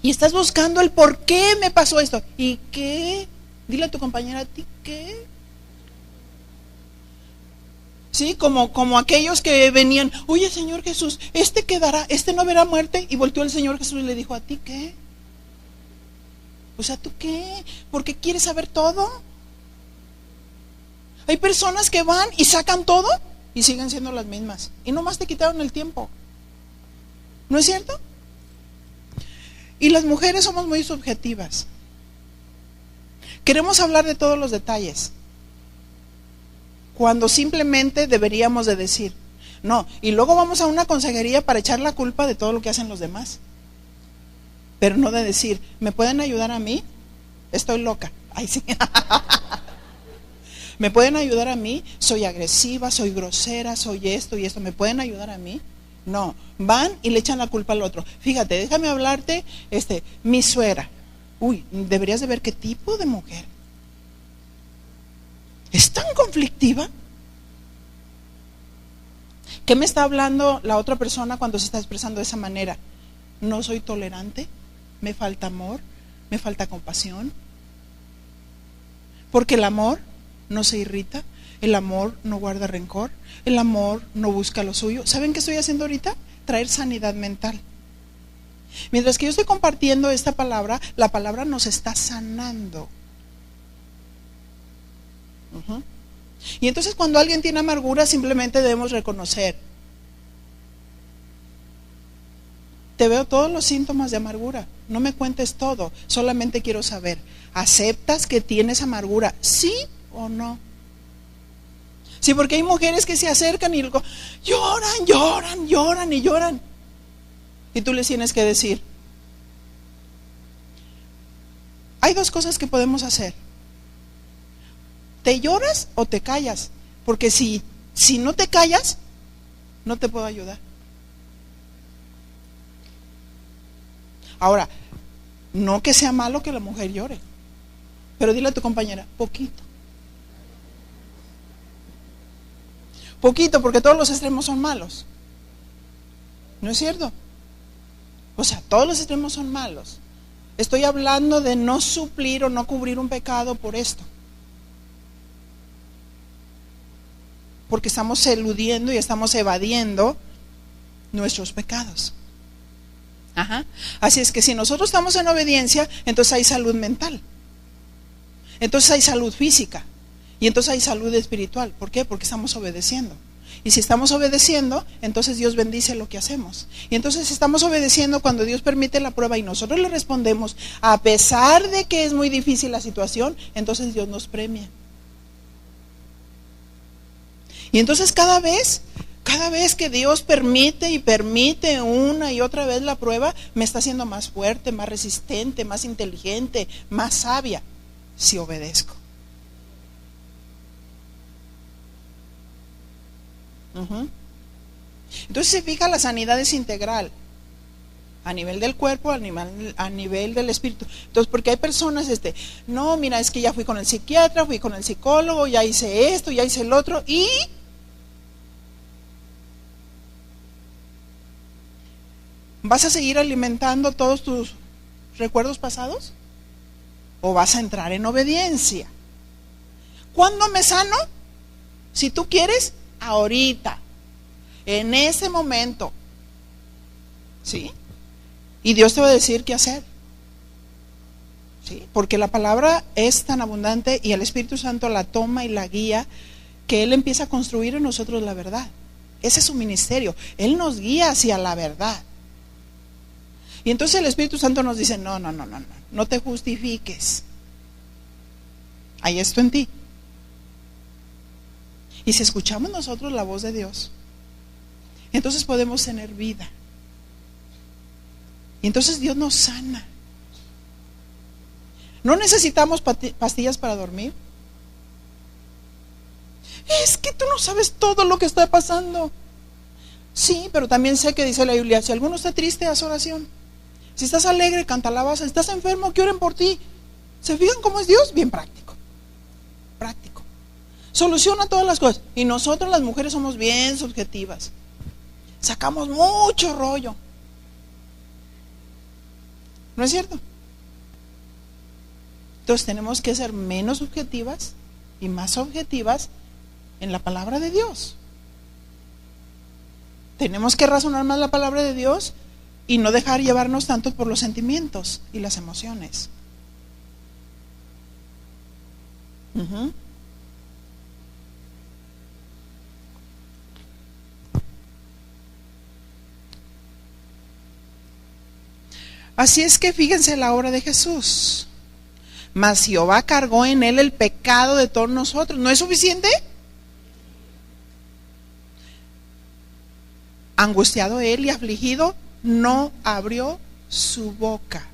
Y estás buscando el por qué me pasó esto. ¿Y qué? Dile a tu compañera, ¿a ti qué? Sí, como aquellos que venían, oye Señor Jesús, quedará, no verá muerte. Y volteó el Señor Jesús y le dijo, ¿a ti qué? O sea, ¿tú qué? ¿Por qué quieres saber todo? Hay personas que van y sacan todo y siguen siendo las mismas. Y nomás te quitaron el tiempo. ¿No es cierto? Y las mujeres somos muy subjetivas. Queremos hablar de todos los detalles, cuando simplemente deberíamos de decir, no, y luego vamos a una consejería para echar la culpa de todo lo que hacen los demás. Pero no de decir, ¿me pueden ayudar a mí? Estoy loca. Ay, sí. ¿Me pueden ayudar a mí? Soy agresiva, soy grosera, soy esto y esto. ¿Me pueden ayudar a mí? No, van y le echan la culpa al otro. Fíjate, déjame hablarte, mi suegra. Uy, deberías de ver qué tipo de mujer. ¿Es tan conflictiva? ¿Qué me está hablando la otra persona cuando se está expresando de esa manera? No soy tolerante, me falta amor, me falta compasión. Porque el amor no se irrita, el amor no guarda rencor, el amor no busca lo suyo. ¿Saben qué estoy haciendo ahorita? Traer sanidad mental. Mientras que yo estoy compartiendo esta palabra, la palabra nos está sanando. Y entonces cuando alguien tiene amargura, simplemente debemos reconocer, te veo todos los síntomas de amargura, no me cuentes todo, solamente quiero saber, ¿aceptas que tienes amargura? ¿Sí o no? Sí, porque hay mujeres que se acercan y lloran. Y tú les tienes que decir, hay dos cosas que podemos hacer. ¿Te lloras o te callas? Porque si no te callas, no te puedo ayudar. Ahora, no que sea malo que la mujer llore, pero dile a tu compañera, poquito, porque todos los extremos son malos. ¿No es cierto? O sea, todos los extremos son malos. Estoy hablando de no suplir o no cubrir un pecado por esto. Porque estamos eludiendo y estamos evadiendo nuestros pecados. Así es que si nosotros estamos en obediencia, entonces hay salud mental, entonces hay salud física y entonces hay salud espiritual. ¿Por qué? Porque estamos obedeciendo. Y si estamos obedeciendo, entonces Dios bendice lo que hacemos. Y entonces estamos obedeciendo cuando Dios permite la prueba y nosotros le respondemos, a pesar de que es muy difícil la situación, entonces Dios nos premia. Y entonces cada vez que Dios permite una y otra vez la prueba, me está haciendo más fuerte, más resistente, más inteligente, más sabia, si obedezco. Entonces se fija, la sanidad es integral. a nivel del cuerpo, a nivel del espíritu. Entonces, porque hay personas, no, mira, es que ya fui con el psiquiatra, fui con el psicólogo, ya hice esto, ya hice el otro, y ¿vas a seguir alimentando todos tus recuerdos pasados? ¿O vas a entrar en obediencia? ¿Cuándo me sano? Si tú quieres, ahorita, en ese momento, ¿sí? Y Dios te va a decir qué hacer, ¿sí? Porque la palabra es tan abundante y el Espíritu Santo la toma y la guía, que Él empieza a construir en nosotros la verdad. Ese es su ministerio. Él nos guía hacia la verdad. Y entonces el Espíritu Santo nos dice, no te justifiques. Hay esto en ti. Y si escuchamos nosotros la voz de Dios, entonces podemos tener vida. Y entonces Dios nos sana. No necesitamos pastillas para dormir. Es que tú no sabes todo lo que está pasando. Sí, pero también sé que dice la Biblia, si alguno está triste, haz oración. Si estás alegre, canta alabanza. Si estás enfermo, que oren por ti. ¿Se fijan cómo es Dios? Bien práctico. Práctico. Soluciona todas las cosas. Y nosotros las mujeres somos bien subjetivas. Sacamos mucho rollo. ¿No es cierto? Entonces tenemos que ser menos subjetivas y más objetivas en la palabra de Dios. Tenemos que razonar más la palabra de Dios y no dejar llevarnos tanto por los sentimientos y las emociones. Así es que fíjense la obra de Jesús. Mas Jehová cargó en él el pecado de todos nosotros. ¿No es suficiente? Angustiado él y afligido, no abrió su boca.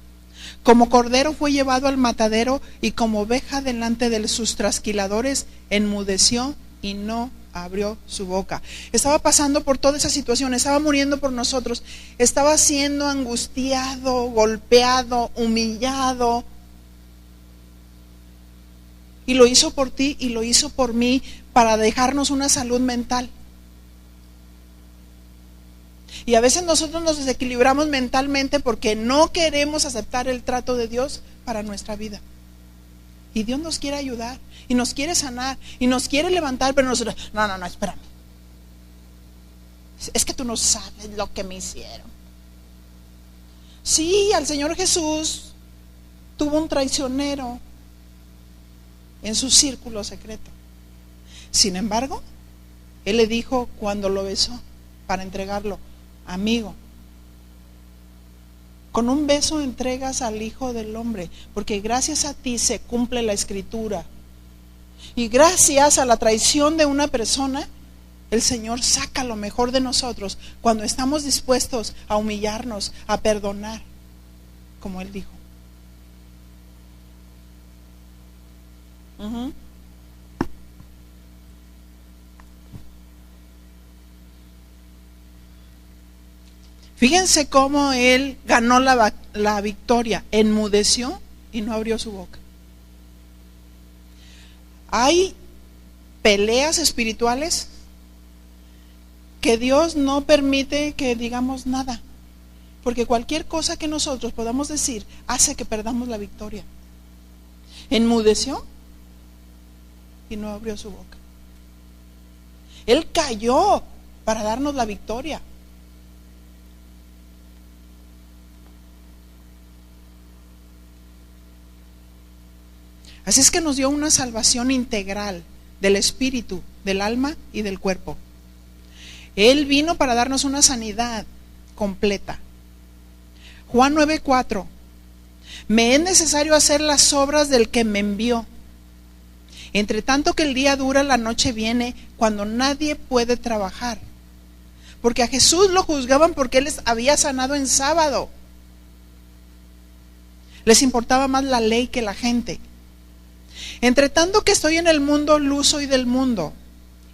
Como cordero fue llevado al matadero, y como oveja delante de sus trasquiladores, enmudeció y no abrió su boca. Estaba pasando por toda esa situación, estaba muriendo por nosotros, estaba siendo angustiado, golpeado, humillado. Y lo hizo por ti y lo hizo por mí, para dejarnos una salud mental. Y a veces nosotros nos desequilibramos mentalmente porque no queremos aceptar el trato de Dios para nuestra vida. Y Dios nos quiere ayudar, y nos quiere sanar, y nos quiere levantar, pero nosotros, no, espérame. Es que tú no sabes lo que me hicieron. Sí, al Señor Jesús tuvo un traicionero en su círculo secreto. Sin embargo, Él le dijo cuando lo besó para entregarlo, amigo, con un beso entregas al Hijo del Hombre, porque gracias a ti se cumple la Escritura. Y gracias a la traición de una persona, el Señor saca lo mejor de nosotros cuando estamos dispuestos a humillarnos, a perdonar, como Él dijo. Fíjense cómo Él ganó la victoria. Enmudeció y no abrió su boca. Hay peleas espirituales que Dios no permite que digamos nada, porque cualquier cosa que nosotros podamos decir hace que perdamos la victoria. Enmudeció y no abrió su boca. Él cayó para darnos la victoria. Así es que nos dio una salvación integral del espíritu, del alma y del cuerpo. Él vino para darnos una sanidad completa. Juan 9:4. Me es necesario hacer las obras del que me envió. Entre tanto que el día dura, la noche viene, cuando nadie puede trabajar. Porque a Jesús lo juzgaban porque Él les había sanado en sábado. Les importaba más la ley que la gente. Entre tanto que estoy en el mundo, luz soy del mundo.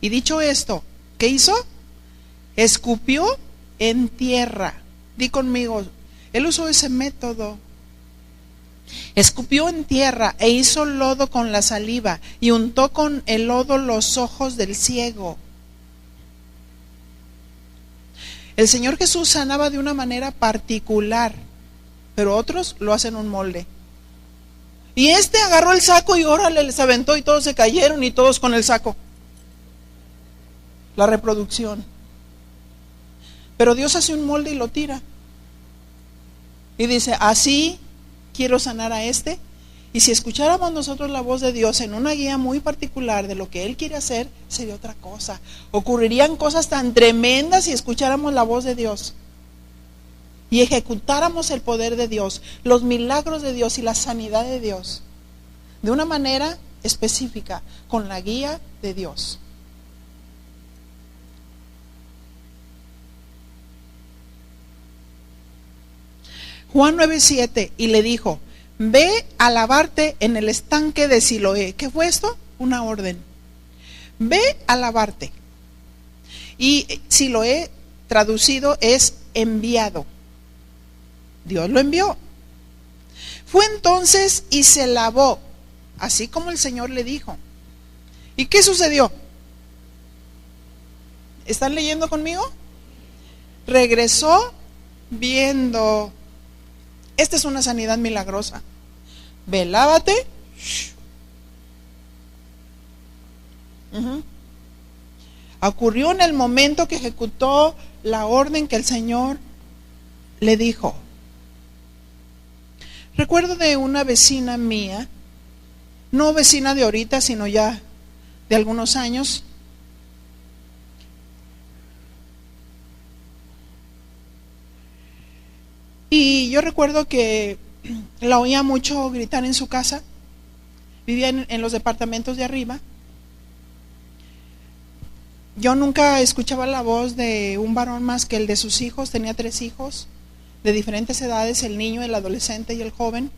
Y dicho esto, ¿qué hizo? Escupió en tierra. Di conmigo, Él usó ese método. Escupió en tierra e hizo lodo con la saliva y untó con el lodo los ojos del ciego. El Señor Jesús sanaba de una manera particular, pero otros lo hacen un molde. Y agarró el saco y órale, les aventó y todos se cayeron y todos con el saco. La reproducción. Pero Dios hace un molde y lo tira. Y dice, así quiero sanar a Y si escucháramos nosotros la voz de Dios en una guía muy particular de lo que Él quiere hacer, sería otra cosa. Ocurrirían cosas tan tremendas si escucháramos la voz de Dios y ejecutáramos el poder de Dios, los milagros de Dios y la sanidad de Dios de una manera específica, con la guía de Dios. Juan 9:7, y le dijo, ve a lavarte en el estanque de Siloé. ¿Qué fue esto? Una orden. Ve a lavarte. Y Siloé traducido es enviado. Dios lo envió. Fue entonces y se lavó, así como el Señor le dijo. ¿Y qué sucedió? ¿Están leyendo conmigo? Regresó viendo. Esta es una sanidad milagrosa. Ve, lávate. Ocurrió en el momento que ejecutó la orden que el Señor le dijo. Recuerdo de una vecina mía, no vecina de ahorita, sino ya de algunos años. Y yo recuerdo que la oía mucho gritar en su casa. Vivía en los departamentos de arriba. Yo nunca escuchaba la voz de un varón más que el de sus hijos. Tenía 3 hijos de diferentes edades, el niño, el adolescente y el joven.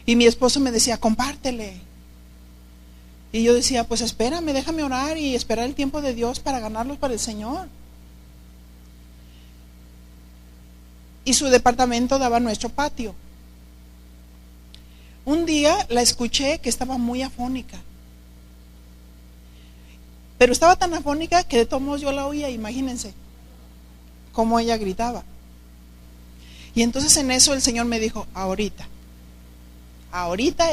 Y mi esposo me decía, compártele. Y yo decía, pues espérame, déjame orar y esperar el tiempo de Dios para ganarlos para el Señor. Y su departamento daba a nuestro patio. Un día la escuché que estaba muy afónica. Pero estaba tan afónica que de todos modos yo la oía, imagínense cómo ella gritaba. Y entonces en eso el Señor me dijo, ahorita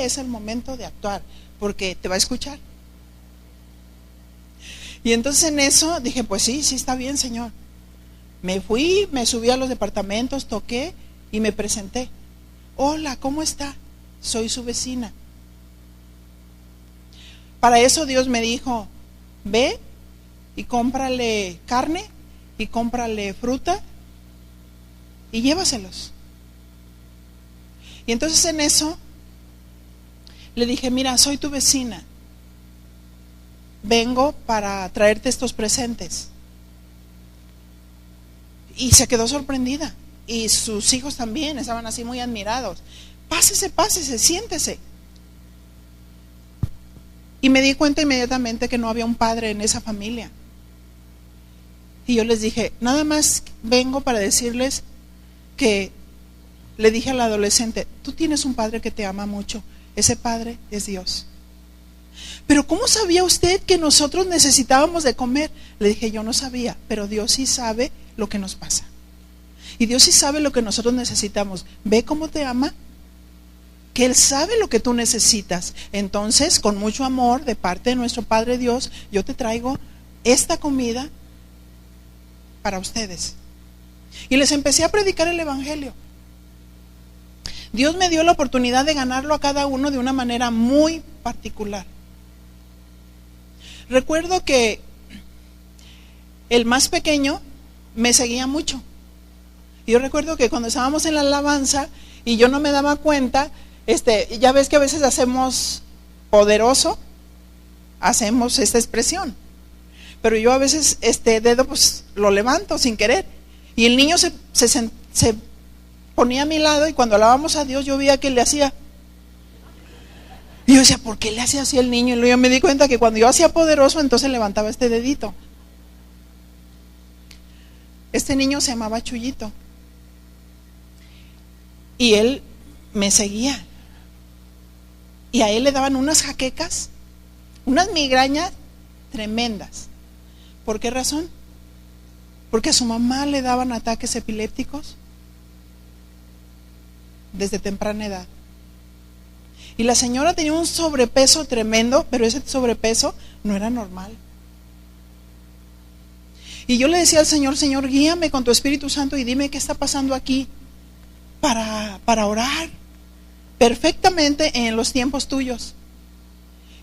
es el momento de actuar, porque te va a escuchar. Y entonces en eso dije, pues sí está bien, Señor. Me fui, me subí a los departamentos, toqué y me presenté. Hola, ¿cómo está? Soy su vecina. Para eso Dios me dijo, ve y cómprale carne y cómprale fruta y llévaselos. Y entonces en eso le dije, mira, soy tu vecina. Vengo para traerte estos presentes. Y se quedó sorprendida. Y sus hijos también estaban así muy admirados. Pásese, siéntese. Y me di cuenta inmediatamente que no había un padre en esa familia. Y yo les dije, nada más vengo para decirles que le dije al adolescente, tú tienes un padre que te ama mucho. Ese padre es Dios. Pero ¿cómo sabía usted que nosotros necesitábamos de comer? Le dije, yo no sabía, pero Dios sí sabe lo que nos pasa. Y Dios sí sabe lo que nosotros necesitamos. Ve cómo te ama, que Él sabe lo que tú necesitas. Entonces, con mucho amor de parte de nuestro Padre Dios, yo te traigo esta comida para ustedes. Y les empecé a predicar el Evangelio. Dios me dio la oportunidad de ganarlo a cada uno de una manera muy particular. Recuerdo que el más pequeño me seguía mucho. Yo recuerdo que cuando estábamos en la alabanza y yo no me daba cuenta, ya ves que a veces hacemos poderoso, hacemos esta expresión. Pero yo a veces dedo pues lo levanto sin querer. Y el niño se ponía a mi lado y cuando alabamos a Dios yo veía que le hacía. Y yo decía, ¿por qué le hacía así el niño? Y luego yo me di cuenta que cuando yo hacía poderoso, entonces levantaba este dedito. Este niño se llamaba Chuyito. Y él me seguía. Y a él le daban unas jaquecas, unas migrañas tremendas. ¿Por qué razón? Porque a su mamá le daban ataques epilépticos desde temprana edad. Y la señora tenía un sobrepeso tremendo, pero ese sobrepeso no era normal. Y yo le decía al Señor: Señor, guíame con tu Espíritu Santo y dime qué está pasando aquí para orar perfectamente en los tiempos tuyos.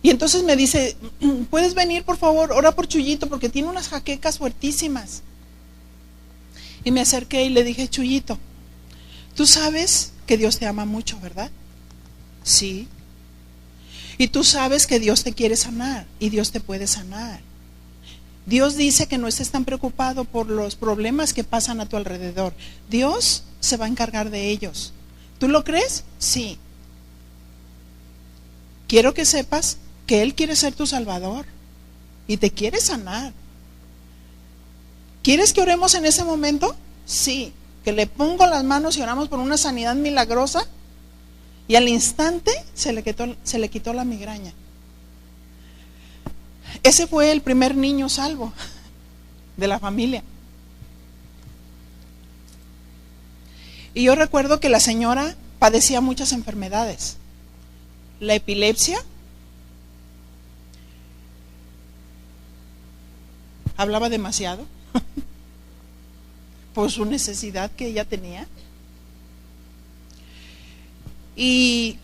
Y entonces me dice: ¿puedes venir, por favor? Ora por Chuyito porque tiene unas jaquecas fuertísimas. Y me acerqué y le dije: Chuyito, tú sabes que Dios te ama mucho, ¿verdad? Sí. Y tú sabes que Dios te quiere sanar y Dios te puede sanar. Dios dice que no estés tan preocupado por los problemas que pasan a tu alrededor. Dios se va a encargar de ellos. ¿Tú lo crees? Sí. Quiero que sepas que Él quiere ser tu Salvador y te quiere sanar. ¿Quieres que oremos en ese momento? Sí. Que le pongo las manos y oramos por una sanidad milagrosa. Y al instante se le quitó la migraña. Ese fue el primer niño salvo de la familia. Y yo recuerdo que la señora padecía muchas enfermedades. La epilepsia, hablaba demasiado por su necesidad que ella tenía. Y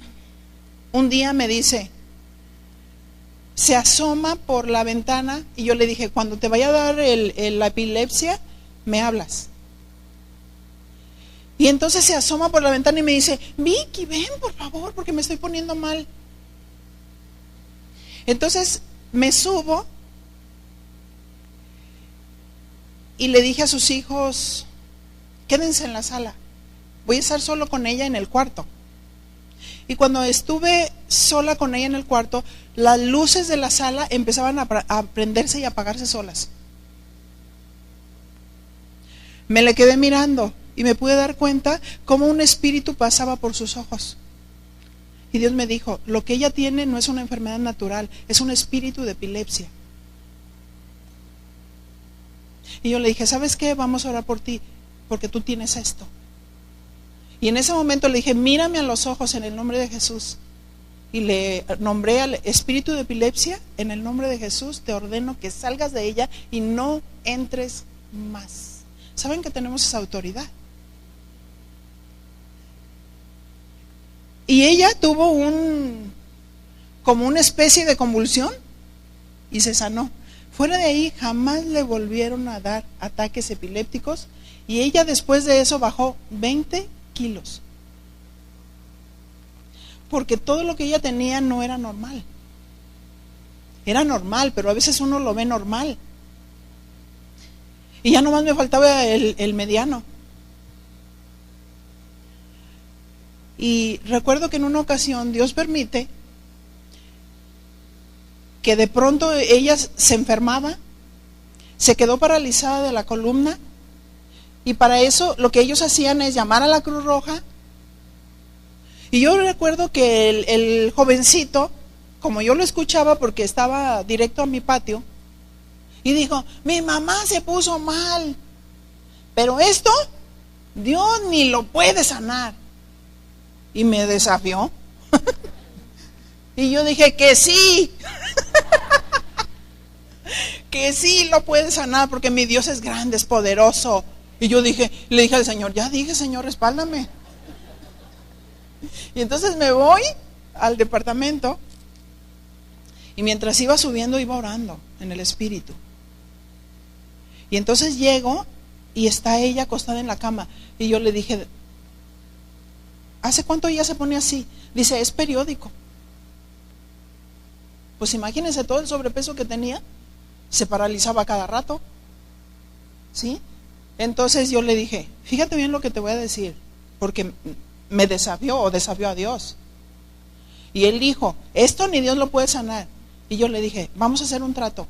un día me dice, se asoma por la ventana, y yo le dije: cuando te vaya a dar la epilepsia, me hablas. Y entonces se asoma por la ventana y me dice: Vicky, ven por favor, porque me estoy poniendo mal. Entonces me subo y le dije a sus hijos: quédense en la sala, voy a estar solo con ella en el cuarto. Y cuando estuve sola con ella en el cuarto, las luces de la sala empezaban a prenderse y apagarse solas. Me le quedé mirando y me pude dar cuenta cómo un espíritu pasaba por sus ojos. Y Dios me dijo: lo que ella tiene no es una enfermedad natural, es un espíritu de epilepsia. Y yo le dije: ¿sabes qué? Vamos a orar por ti, porque tú tienes esto. Y en ese momento le dije: mírame a los ojos en el nombre de Jesús. Y le nombré al espíritu de epilepsia: en el nombre de Jesús te ordeno que salgas de ella y no entres más. ¿Saben que tenemos esa autoridad? Y ella tuvo como una especie de convulsión y se sanó. Fuera de ahí jamás le volvieron a dar ataques epilépticos, y ella después de eso bajó 20 kilos. Porque todo lo que ella tenía no era normal. Era normal, pero a veces uno lo ve normal. Y ya nomás me faltaba el mediano. Y recuerdo que en una ocasión Dios permite que de pronto ella se enfermaba, se quedó paralizada de la columna, y para eso lo que ellos hacían es llamar a la Cruz Roja. Y yo recuerdo que el jovencito, como yo lo escuchaba porque estaba directo a mi patio, y dijo: mi mamá se puso mal, pero esto Dios ni lo puede sanar. Y me desafió. Y yo dije que sí. Que sí lo puede sanar, porque mi Dios es grande, es poderoso. Y yo le dije al Señor: ya dije, Señor, respáldame. Y entonces me voy al departamento, y mientras iba subiendo iba orando en el espíritu. Y entonces llego y está ella acostada en la cama, y yo le dije: ¿hace cuánto ella se pone así? Dice: es periódico. Pues imagínense todo el sobrepeso que tenía, se paralizaba cada rato, ¿sí? Entonces yo le dije: fíjate bien lo que te voy a decir, porque me desafió a Dios. Y él dijo: esto ni Dios lo puede sanar. Y yo le dije: vamos a hacer un trato.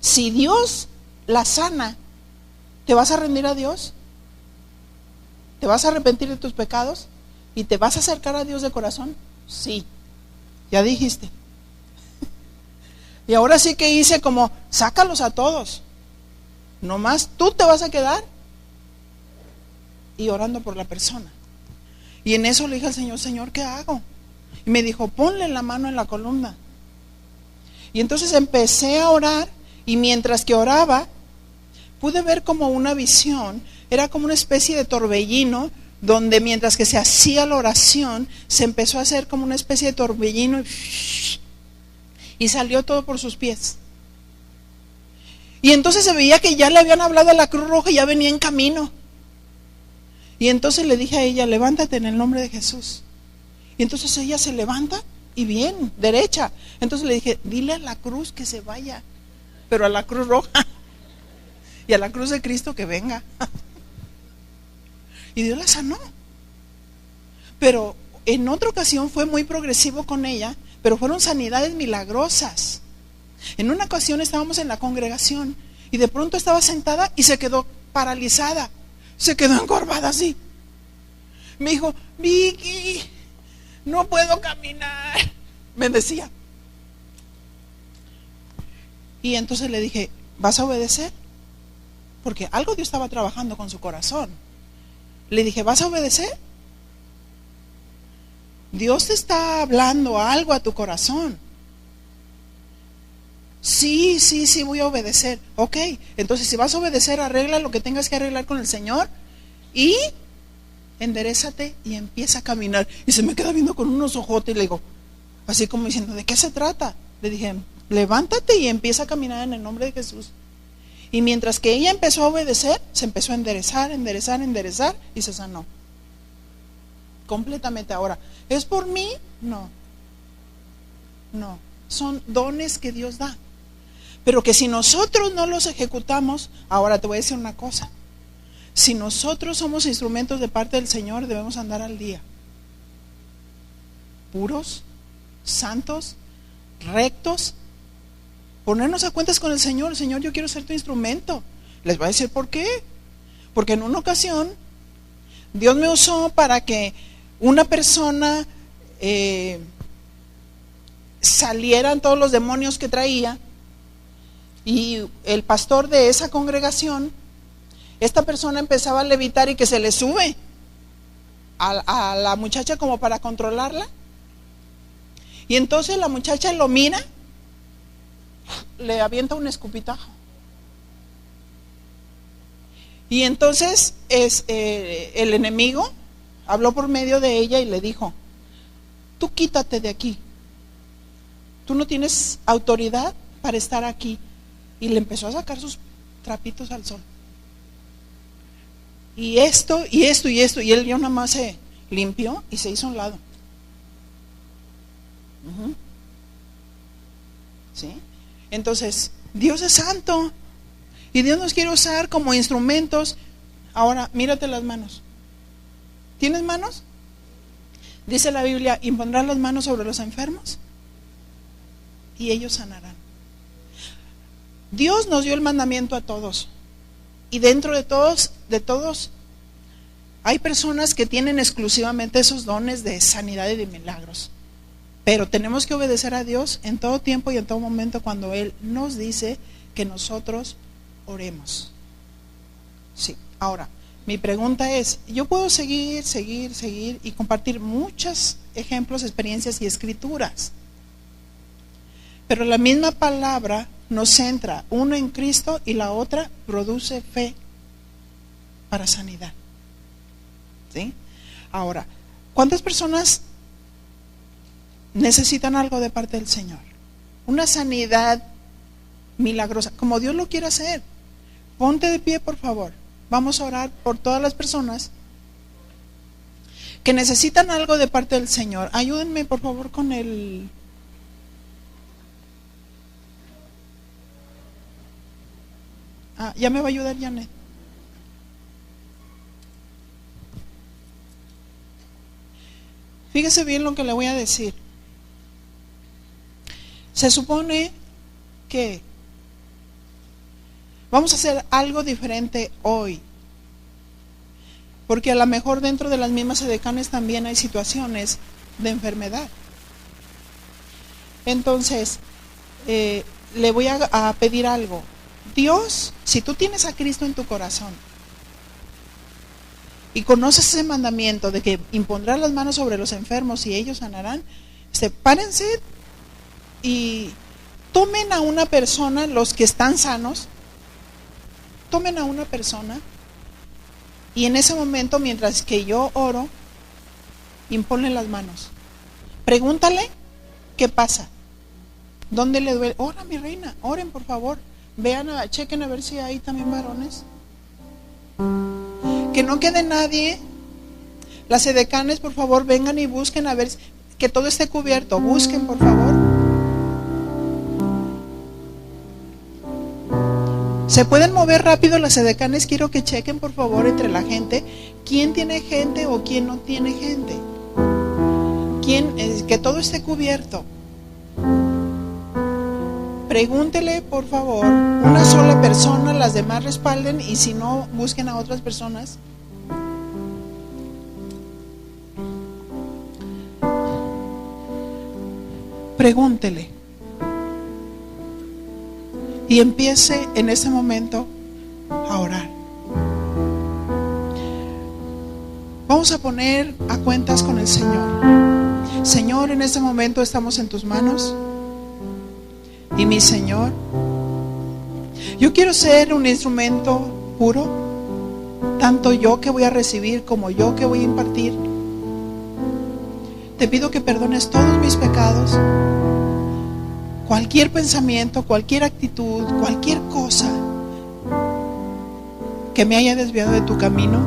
Si Dios la sana, ¿te vas a rendir a Dios? ¿Te vas a arrepentir de tus pecados? ¿Y te vas a acercar a Dios de corazón? Sí, ya dijiste. Y ahora sí que hice como, sácalos a todos. Nomás tú te vas a quedar y orando por la persona. Y en eso le dije al Señor, Señor, ¿qué hago? Y me dijo, ponle la mano en la columna. Y entonces empecé a orar, y mientras que oraba, pude ver como una visión. Era como una especie de torbellino, donde mientras que se hacía la oración, se empezó a hacer como una especie de torbellino, y salió todo por sus pies. Y entonces se veía que ya le habían hablado a la Cruz Roja y ya venía en camino. Y entonces le dije a ella, levántate en el nombre de Jesús. Y entonces ella se levanta y bien, derecha. Entonces le dije, dile a la cruz que se vaya, pero a la Cruz Roja y a la cruz de Cristo que venga. Y Dios la sanó. Pero en otra ocasión fue muy progresivo con ella, pero fueron sanidades milagrosas. En una ocasión estábamos en la congregación y de pronto estaba sentada y se quedó paralizada, se quedó encorvada así. Me dijo, Vicky, no puedo caminar, me decía. Y entonces le dije, ¿vas a obedecer? Porque algo Dios estaba trabajando con su corazón. Le dije, ¿vas a obedecer? Dios te está hablando algo a tu corazón. Sí, voy a obedecer. Ok, entonces si vas a obedecer, arregla lo que tengas que arreglar con el Señor y enderézate y empieza a caminar. Y se me queda viendo con unos ojotes y le digo, así como diciendo, ¿de qué se trata? Le dije, levántate y empieza a caminar en el nombre de Jesús. Y mientras que ella empezó a obedecer, se empezó a enderezar y se sanó completamente. Ahora, ¿es por mí? No, son dones que Dios da, pero que si nosotros no los ejecutamos, ahora te voy a decir una cosa, si nosotros somos instrumentos de parte del Señor, debemos andar al día, puros, santos, rectos, ponernos a cuentas con el Señor. Señor, yo quiero ser tu instrumento. Les voy a decir por qué. Porque en una ocasión Dios me usó para que una persona salieran todos los demonios que traía, y el pastor de esa congregación, esta persona empezaba a levitar y que se le sube a la muchacha como para controlarla, y entonces la muchacha lo mira, le avienta un escupitajo, y entonces el enemigo habló por medio de ella y le dijo, tú quítate de aquí, tú no tienes autoridad para estar aquí. Y le empezó a sacar sus trapitos al sol. Y esto, y él ya nada más se limpió y se hizo a un lado. ¿Sí? Entonces, Dios es santo y Dios nos quiere usar como instrumentos. Ahora, mírate las manos. ¿Tienes manos? Dice la Biblia, impondrán las manos sobre los enfermos y ellos sanarán. Dios nos dio el mandamiento a todos, y dentro de todos hay personas que tienen exclusivamente esos dones de sanidad y de milagros, pero tenemos que obedecer a Dios en todo tiempo y en todo momento cuando Él nos dice que nosotros oremos. Sí, ahora, mi pregunta es, yo puedo seguir y compartir muchos ejemplos, experiencias y escrituras, pero la misma palabra nos centra, uno en Cristo y la otra produce fe para sanidad. ¿Sí? Ahora, ¿cuántas personas necesitan algo de parte del Señor? Una sanidad milagrosa, como Dios lo quiere hacer. Ponte de pie, por favor. Vamos a orar por todas las personas que necesitan algo de parte del Señor. Ayúdenme, por favor, con el... ya me va a ayudar Janet. Fíjese bien lo que le voy a decir. Se supone que vamos a hacer algo diferente hoy. Porque a lo mejor dentro de las mismas edecanes también hay situaciones de enfermedad. Entonces, le voy a pedir algo. Dios, si tú tienes a Cristo en tu corazón y conoces ese mandamiento de que impondrás las manos sobre los enfermos y ellos sanarán, sepárense y tomen a una persona, los que están sanos, tomen a una persona y en ese momento, mientras que yo oro, imponle las manos. Pregúntale qué pasa, dónde le duele. Ora, mi reina, oren por favor. Vean, chequen a ver si hay también varones. Que no quede nadie. Las edecanes, por favor, vengan y busquen a ver que todo esté cubierto. Busquen, por favor. ¿Se pueden mover rápido las edecanes? Quiero que chequen, por favor, entre la gente, quién tiene gente o quién no tiene gente. Que todo esté cubierto. Pregúntele, por favor, una sola persona, las demás respalden, y si no, busquen a otras personas. Pregúntele. Y empiece en ese momento a orar. Vamos a poner a cuentas con el Señor. Señor, en este momento estamos en tus manos. Y mi Señor, yo quiero ser un instrumento puro, tanto yo que voy a recibir como yo que voy a impartir. Te pido que perdones todos mis pecados, cualquier pensamiento, cualquier actitud, cualquier cosa que me haya desviado de tu camino.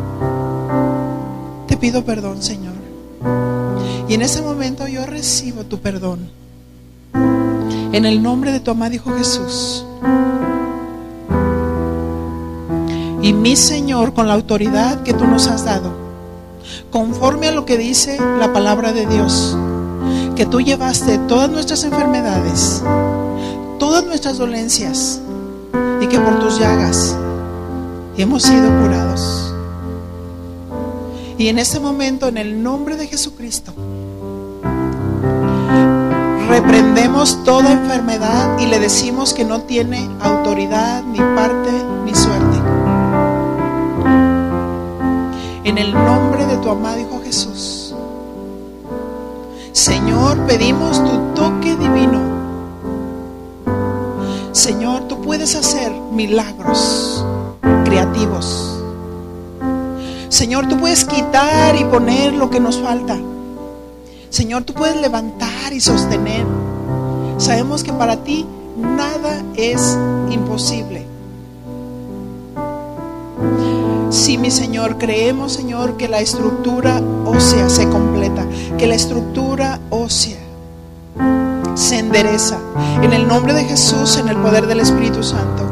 Te pido perdón, Señor. Y en ese momento yo recibo tu perdón. En el nombre de tu amado Hijo Jesús. Y mi Señor, con la autoridad que tú nos has dado, conforme a lo que dice la palabra de Dios, que tú llevaste todas nuestras enfermedades, todas nuestras dolencias, y que por tus llagas hemos sido curados. Y en este momento, en el nombre de Jesucristo, reprendemos toda enfermedad y le decimos que no tiene autoridad, ni parte, ni suerte. En el nombre de tu amado Hijo Jesús. Señor, pedimos tu toque divino. Señor, tú puedes hacer milagros creativos. Señor, tú puedes quitar y poner lo que nos falta. Señor, tú puedes levantar y sostener. Sabemos que para ti nada es imposible. Sí, mi Señor, creemos, Señor, que la estructura ósea se completa, que la estructura ósea se endereza. En el nombre de Jesús, en el poder del Espíritu Santo.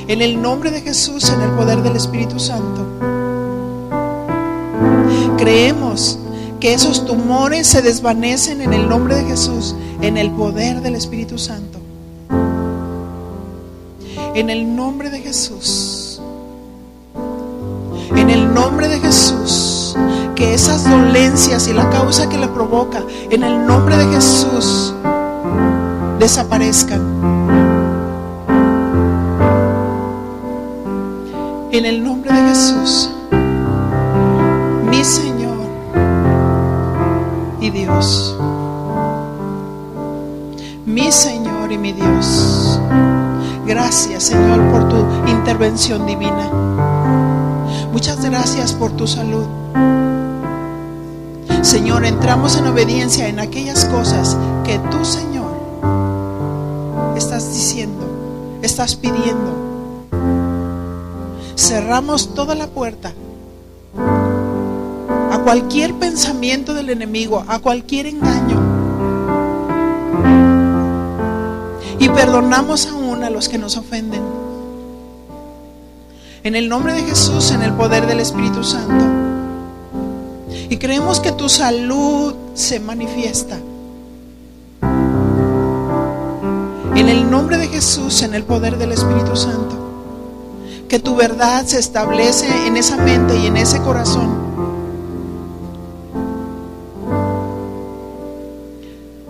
En el nombre de Jesús, en el poder del Espíritu Santo. Creemos que esos tumores se desvanecen en el nombre de Jesús, en el poder del Espíritu Santo. En el nombre de Jesús. En el nombre de Jesús, que esas dolencias y la causa que le provoca, en el nombre de Jesús, desaparezcan. En el nombre de Jesús, mi Señor y Dios, mi Señor y mi Dios. Gracias, Señor, por tu intervención divina. Muchas gracias por tu salud. Señor, entramos en obediencia en aquellas cosas que tú, Señor, estás diciendo, estás pidiendo. Cerramos toda la puerta a cualquier pensamiento del enemigo, a cualquier engaño, y perdonamos aún a los que nos ofenden. En el nombre de Jesús, en el poder del Espíritu Santo. Y creemos que tu salud se manifiesta. En el nombre de Jesús, en el poder del Espíritu Santo. que tu verdad se establece en esa mente y en ese corazón.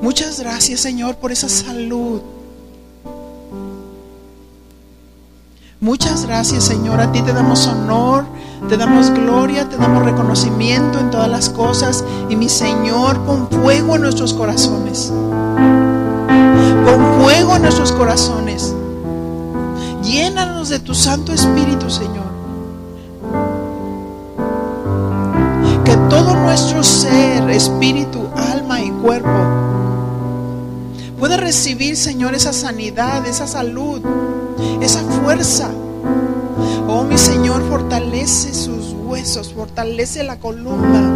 Muchas gracias, Señor, por esa salud. Muchas gracias, Señor. A ti te damos honor, te damos gloria, te damos reconocimiento en todas las cosas. Y mi Señor, pon fuego en nuestros corazones. Pon fuego en nuestros corazones. Llénanos de tu Santo Espíritu, Señor. Que todo nuestro ser, espíritu, alma y cuerpo pueda recibir, Señor, esa sanidad, esa salud, esa fuerza. Oh, mi Señor, fortalece sus huesos, fortalece la columna.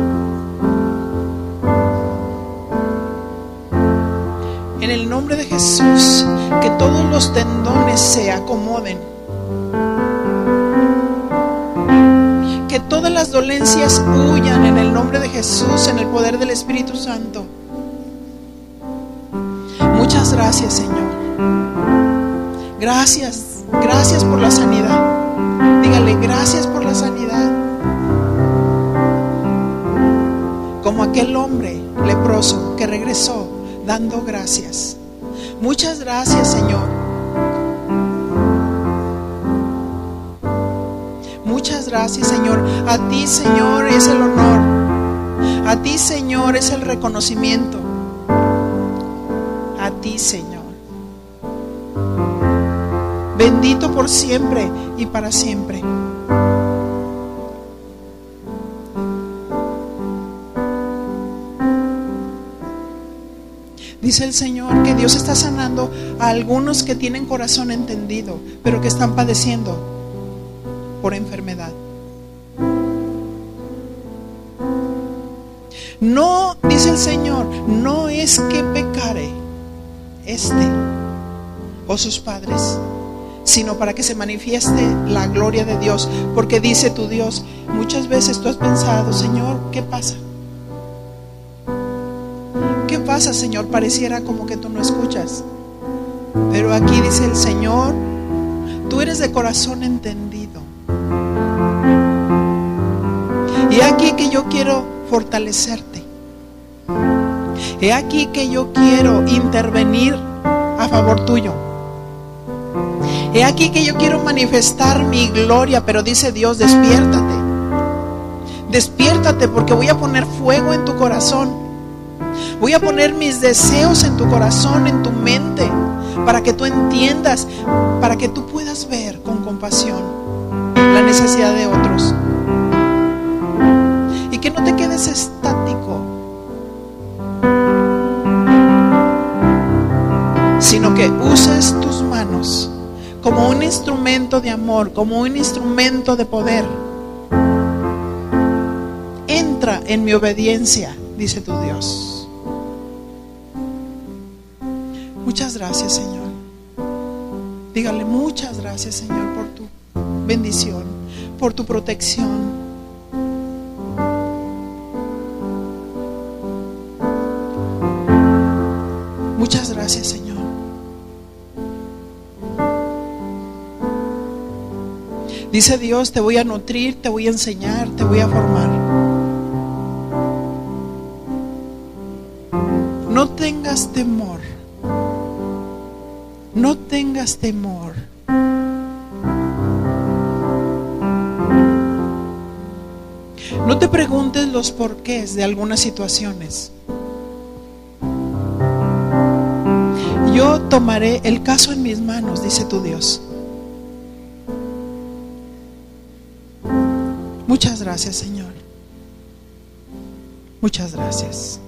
En el nombre de Jesús, que todos los tendones se acomoden. Que todas las dolencias huyan en el nombre de Jesús, en el poder del Espíritu Santo. Muchas gracias, Señor. Gracias, gracias por la sanidad. Dígale, gracias por la sanidad. Como aquel hombre leproso que regresó dando gracias. Muchas gracias, Señor. Muchas gracias, Señor. A ti, Señor, es el honor. A ti, Señor, es el reconocimiento. A ti, Señor. Bendito por siempre y para siempre. Dice el Señor que Dios está sanando a algunos que tienen corazón entendido, pero que están padeciendo por enfermedad. No, dice el Señor, no es que pecare o sus padres, sino para que se manifieste la gloria de Dios. Porque dice tu Dios, muchas veces tú has pensado, Señor, ¿qué pasa? ¿Qué pasa, Señor? Pareciera como que tú no escuchas. Pero aquí dice el Señor, tú eres de corazón entendido. Y aquí que yo quiero fortalecerte. He aquí que yo quiero intervenir a favor tuyo. He aquí que yo quiero manifestar mi gloria, pero dice Dios, despiértate. Despiértate, porque voy a poner fuego en tu corazón. Voy a poner mis deseos en tu corazón, en tu mente, para que tú entiendas, para que tú puedas ver con compasión la necesidad de otros. Y que no te quedes estático, sino que uses tus manos como un instrumento de amor, como un instrumento de poder. Entra en mi obediencia, dice tu Dios. Muchas gracias, Señor. Dígale, muchas gracias, Señor, por tu bendición, por tu protección. Muchas gracias, Señor. Dice Dios, te voy a nutrir, te voy a enseñar, te voy a formar. No tengas temor. No tengas temor. No te preguntes los porqués de algunas situaciones. Yo tomaré el caso en mis manos, dice tu Dios. Muchas gracias, Señor. Muchas gracias.